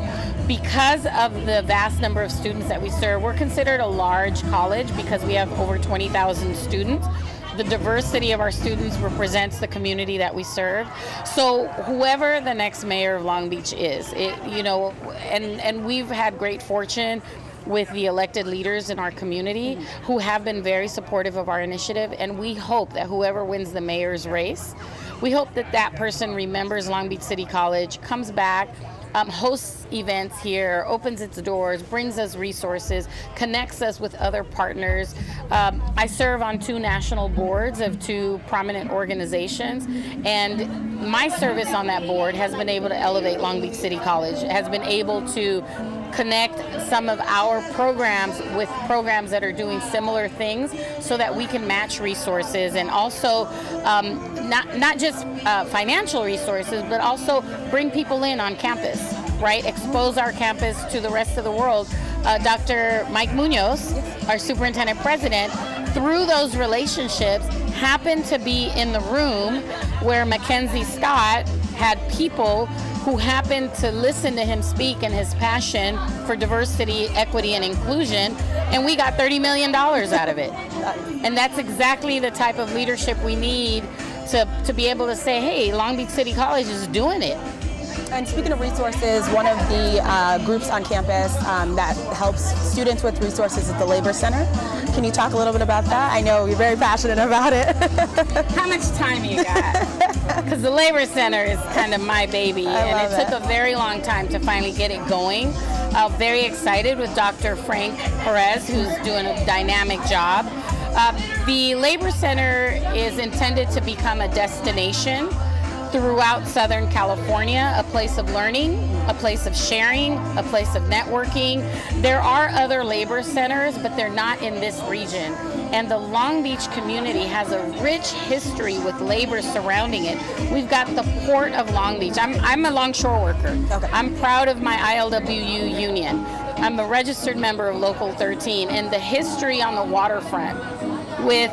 because of the vast number of students that we serve. We're considered a large college because we have over 20,000 students. The diversity of our students represents the community that we serve. So whoever the next mayor of Long Beach is, and we've had great fortune with the elected leaders in our community who have been very supportive of our initiative, and we hope that whoever wins the mayor's race, we hope that that person remembers Long Beach City College, comes back, hosts events here, opens its doors, brings us resources, connects us with other partners. I serve on 2 national boards of 2 prominent organizations, and my service on that board has been able to elevate Long Beach City College, has been able to connect some of our programs with programs that are doing similar things so that we can match resources and also not just financial resources, but also bring people in on campus, right? Expose our campus to the rest of the world. Dr. Mike Munoz, our superintendent president, through those relationships happened to be in the room where Mackenzie Scott had people who happened to listen to him speak and his passion for diversity, equity, and inclusion, and we got $30 million out of it. And that's exactly the type of leadership we need to be able to say, hey, Long Beach City College is doing it. And speaking of resources, one of the groups on campus that helps students with resources is the Labor Center. Can you talk a little bit about that? I know you're very passionate about it. How much time you got? Because the Labor Center is kind of my baby, and it took a very long time to finally get it going. Very excited with Dr. Frank Perez, who's doing a dynamic job. The Labor Center is intended to become a destination throughout Southern California, a place of learning, a place of sharing, a place of networking. There are other labor centers, but they're not in this region. And the Long Beach community has a rich history with labor surrounding it. We've got the Port of Long Beach. I'm a longshore worker. Okay. I'm proud of my ILWU union. I'm a registered member of Local 13, and the history on the waterfront with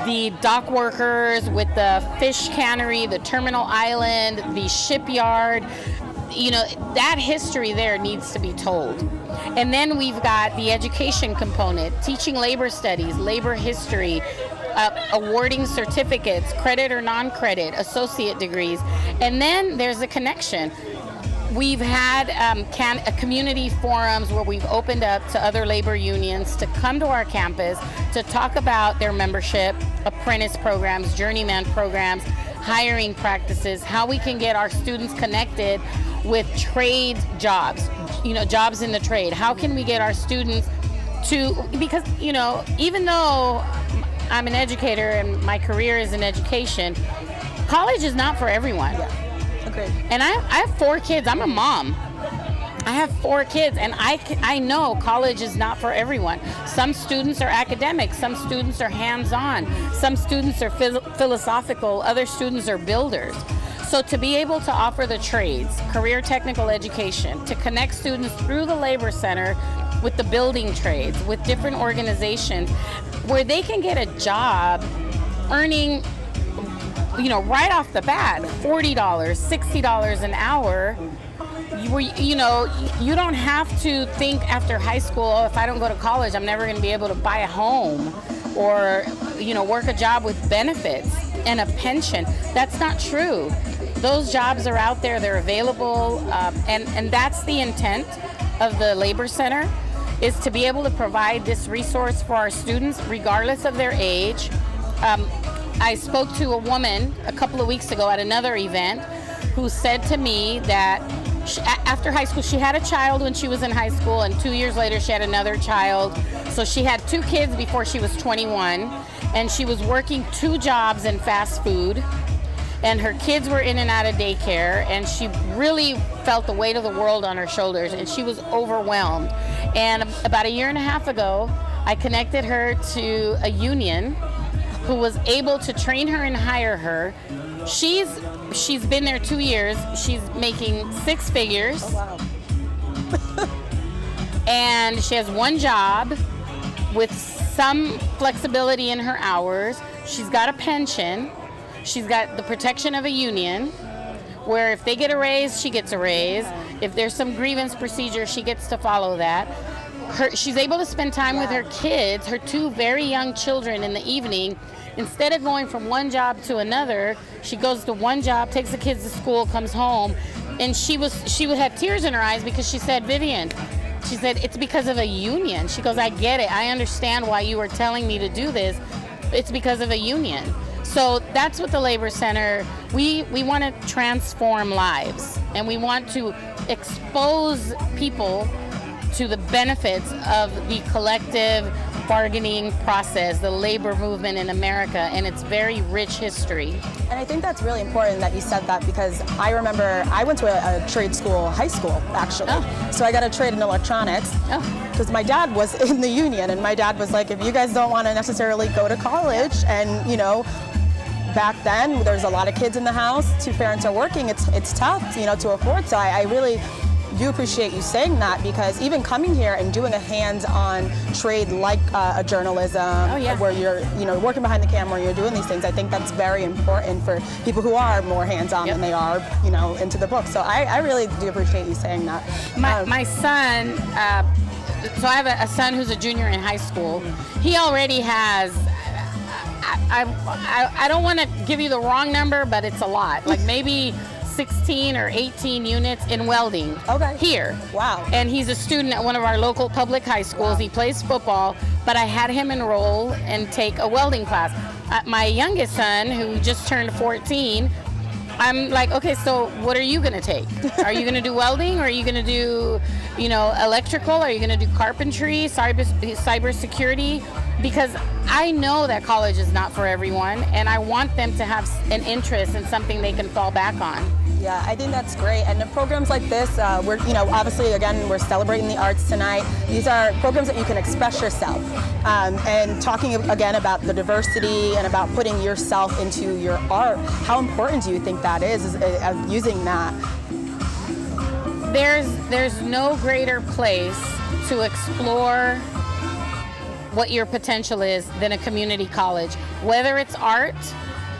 the dock workers, with the fish cannery, the terminal island, the shipyard, that history there needs to be told. And then we've got the education component, teaching labor studies, labor history, awarding certificates, credit or non-credit, associate degrees. And then there's a connection. We've had community forums where we've opened up to other labor unions to come to our campus to talk about their membership, apprentice programs, journeyman programs, hiring practices, how we can get our students connected with trade jobs, jobs in the trade. How can we get our students because, even though I'm an educator and my career is in education, college is not for everyone. Yeah. Agreed. And I have 4 kids. I'm a mom. I have 4 kids, and I know college is not for everyone. Some students are academic. Some students are hands-on. Some students are philosophical. Other students are builders. So to be able to offer the trades, career technical education, to connect students through the Labor Center with the building trades, with different organizations, where they can get a job earning right off the bat, $40, $60 an hour. You don't have to think after high school, oh, if I don't go to college, I'm never going to be able to buy a home or, work a job with benefits and a pension. That's not true. Those jobs are out there, they're available, and that's the intent of the Labor Center, is to be able to provide this resource for our students regardless of their age. I spoke to a woman a couple of weeks ago at another event who said to me that after high school, she had a child when she was in high school, and 2 years later she had another child. So she had 2 kids before she was 21, and she was working 2 jobs in fast food, and her kids were in and out of daycare, and she really felt the weight of the world on her shoulders, and she was overwhelmed. And about a year and a half ago, I connected her to a union who was able to train her and hire her. She's been there 2 years. She's making 6 figures. Oh, wow. And she has one job with some flexibility in her hours. She's got a pension. She's got the protection of a union where if they get a raise, she gets a raise. If there's some grievance procedure, she gets to follow that. She's able to spend time with her kids, her 2 very young children in the evening. Instead of going from one job to another, she goes to one job, takes the kids to school, comes home, and she would have tears in her eyes because she said, Vivian, she said, it's because of a union. She goes, I get it. I understand why you were telling me to do this. It's because of a union. So that's what the Labor Center, we want to transform lives, and we want to expose people to the benefits of the collective bargaining process, the labor movement in America, and its very rich history. And I think that's really important that you said that, because I remember I went to a trade school, high school, actually. Oh. So I got a trade in electronics because my dad was in the union, and my dad was like, if you guys don't want to necessarily go to college, and you know, back then there's a lot of kids in the house, 2 parents are working, it's tough, you know, to afford. So I really do appreciate you saying that, because even coming here and doing a hands-on trade like a journalism, where you're, you know, working behind the camera, you're doing these things, I think that's very important for people who are more hands-on than they are, you know, into the book. So I really do appreciate you saying that. My son, so I have a son who's a junior in high school. He already has, I don't want to give you the wrong number, but it's a lot. Like maybe 16 or 18 units in welding here. Wow. And he's a student at one of our local public high schools. He plays football, but I had him enroll and take a welding class. My youngest son, who just turned 14, I'm like, okay, so what are you going to take? Are you going to do welding, or are you going to do, you know, electrical? Are you going to do carpentry, cybersecurity? Because I know that college is not for everyone, and I want them to have an interest in something they can fall back on. Yeah, I think that's great. And the programs like this, we're, you know, obviously, again, we're celebrating the arts tonight. These are programs that you can express yourself. And talking again about the diversity and about putting yourself into your art, how important do you think that is using that? There's no greater place to explore what your potential is than a community college. Whether it's art,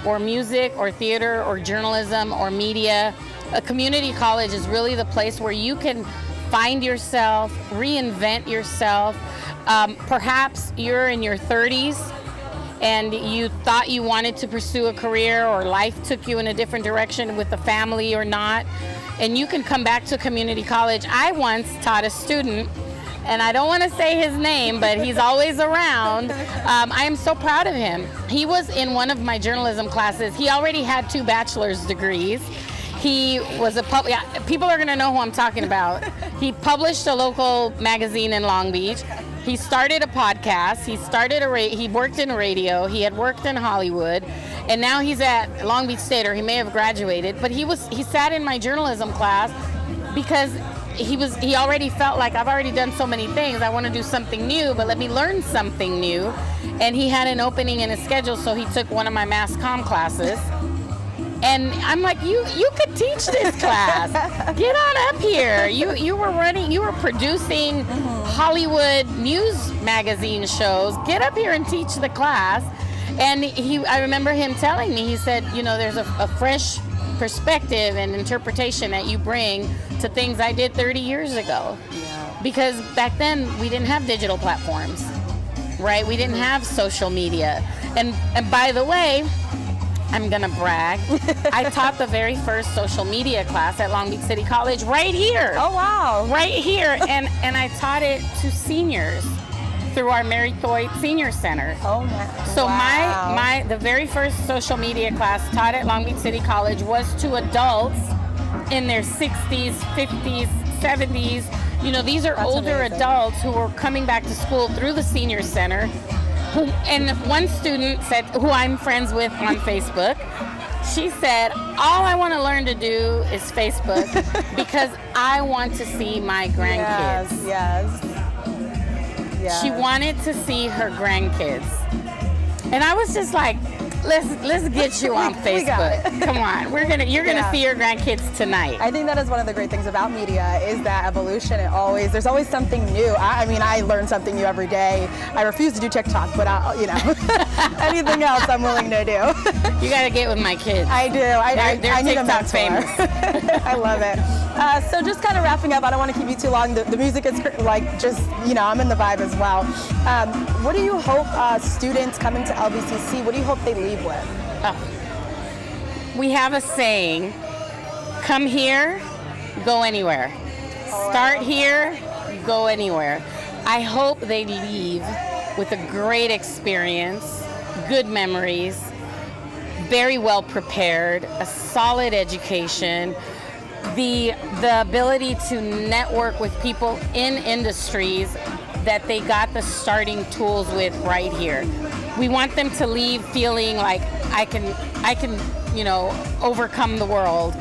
or music, or theater, or journalism, or media, a community college is really the place where you can find yourself, reinvent yourself. Perhaps you're in your 30s and you thought you wanted to pursue a career, or life took you in a different direction with the family or not, and you can come back to community college. I once taught a student, and I don't want to say his name, but he's always around. I am so proud of him. He was in one of my journalism classes. He already had 2 bachelor's degrees. He was people are going to know who I'm talking about. He published a local magazine in Long Beach. He started a podcast. He worked in radio. He had worked in Hollywood, and now he's at Long Beach State, or he may have graduated. But he sat in my journalism class because he already felt like, I've already done so many things, I want to do something new, but let me learn something new. And he had an opening in his schedule, so he took one of my mass comm classes. And I'm like, you could teach this class. Get on up here. You were producing Hollywood news magazine shows. Get up here and teach the class. And I remember him telling me, he said, you know, there's a fresh perspective and interpretation that you bring to things I did 30 years ago. Yeah. Because back then we didn't have digital platforms, right? We didn't have social media. And by the way, I'm gonna brag. I taught the very first social media class at Long Beach City College right here. Oh wow. Right here. And I taught it to seniors through our Mary Thoy Senior Center. Oh my. So the very first social media class taught at Long Beach City College was to adults in their 60s, 50s, 70s. You know, these are older adults who were coming back to school through the Senior Center. And one student said, who I'm friends with on Facebook, she said, all I want to learn to do is Facebook because I want to see my grandkids. Yes. Yeah. She wanted to see her grandkids. And I was just like, let's get you on We got Facebook. it. Come on. You're gonna see your grandkids tonight. I think that is one of the great things about media is that evolution. There's always something new. I mean, I learn something new every day. I refuse to do TikTok, but anything else I'm willing to do. You gotta get with my kids. I do. They're I need a TikTok mentor. famous. I love it. So just kind of wrapping up, I don't want to keep you too long. The music is I'm in the vibe as well. What do you hope students coming to LBCC, what do you hope they leave with? We have a saying, come here, go anywhere. Start here, go anywhere. I hope they leave with a great experience, good memories, very well prepared, a solid education, the ability to network with people in industries that they got the starting tools with right here. We want them to leave feeling like I can, overcome the world.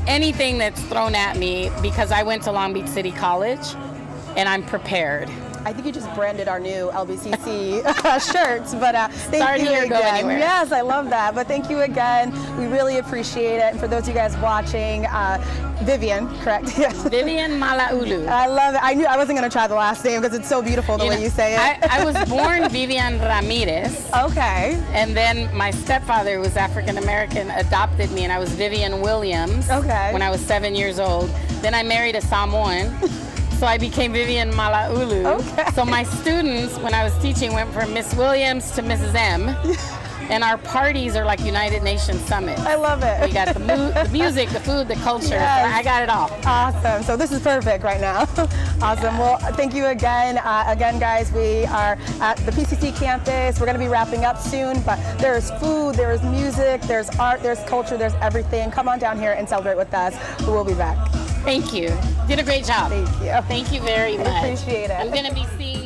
Anything that's thrown at me, because I went to Long Beach City College and I'm prepared. I think you just branded our new LBCC shirts, but thank Start you here, again. go anywhere. Yes, I love that. But thank you again. We really appreciate it. And for those of you guys watching, Vivian, correct? Yes. Vivian Malaulu. I love it. I knew I wasn't going to try the last name because it's so beautiful the way you say it. I was born Vivian Ramirez. Okay. And then my stepfather, who was African American, adopted me, and I was Vivian Williams. Okay. When I was 7 years old. Then I married a Samoan. So I became Vivian Malaulu. Okay. So my students, when I was teaching, went from Miss Williams to Mrs. M. And our parties are like United Nations summits. I love it. We got the music, the food, the culture. Yes. I got it all. Awesome. So this is perfect right now. Awesome. Well, thank you again. Again, guys, we are at the PCC campus. We're going to be wrapping up soon, but there's food, there's music, there's art, there's culture, there's everything. Come on down here and celebrate with us. We will be back. Thank you. Did a great job. Thank you. Thank you very much. I appreciate it. I'm going to be seeing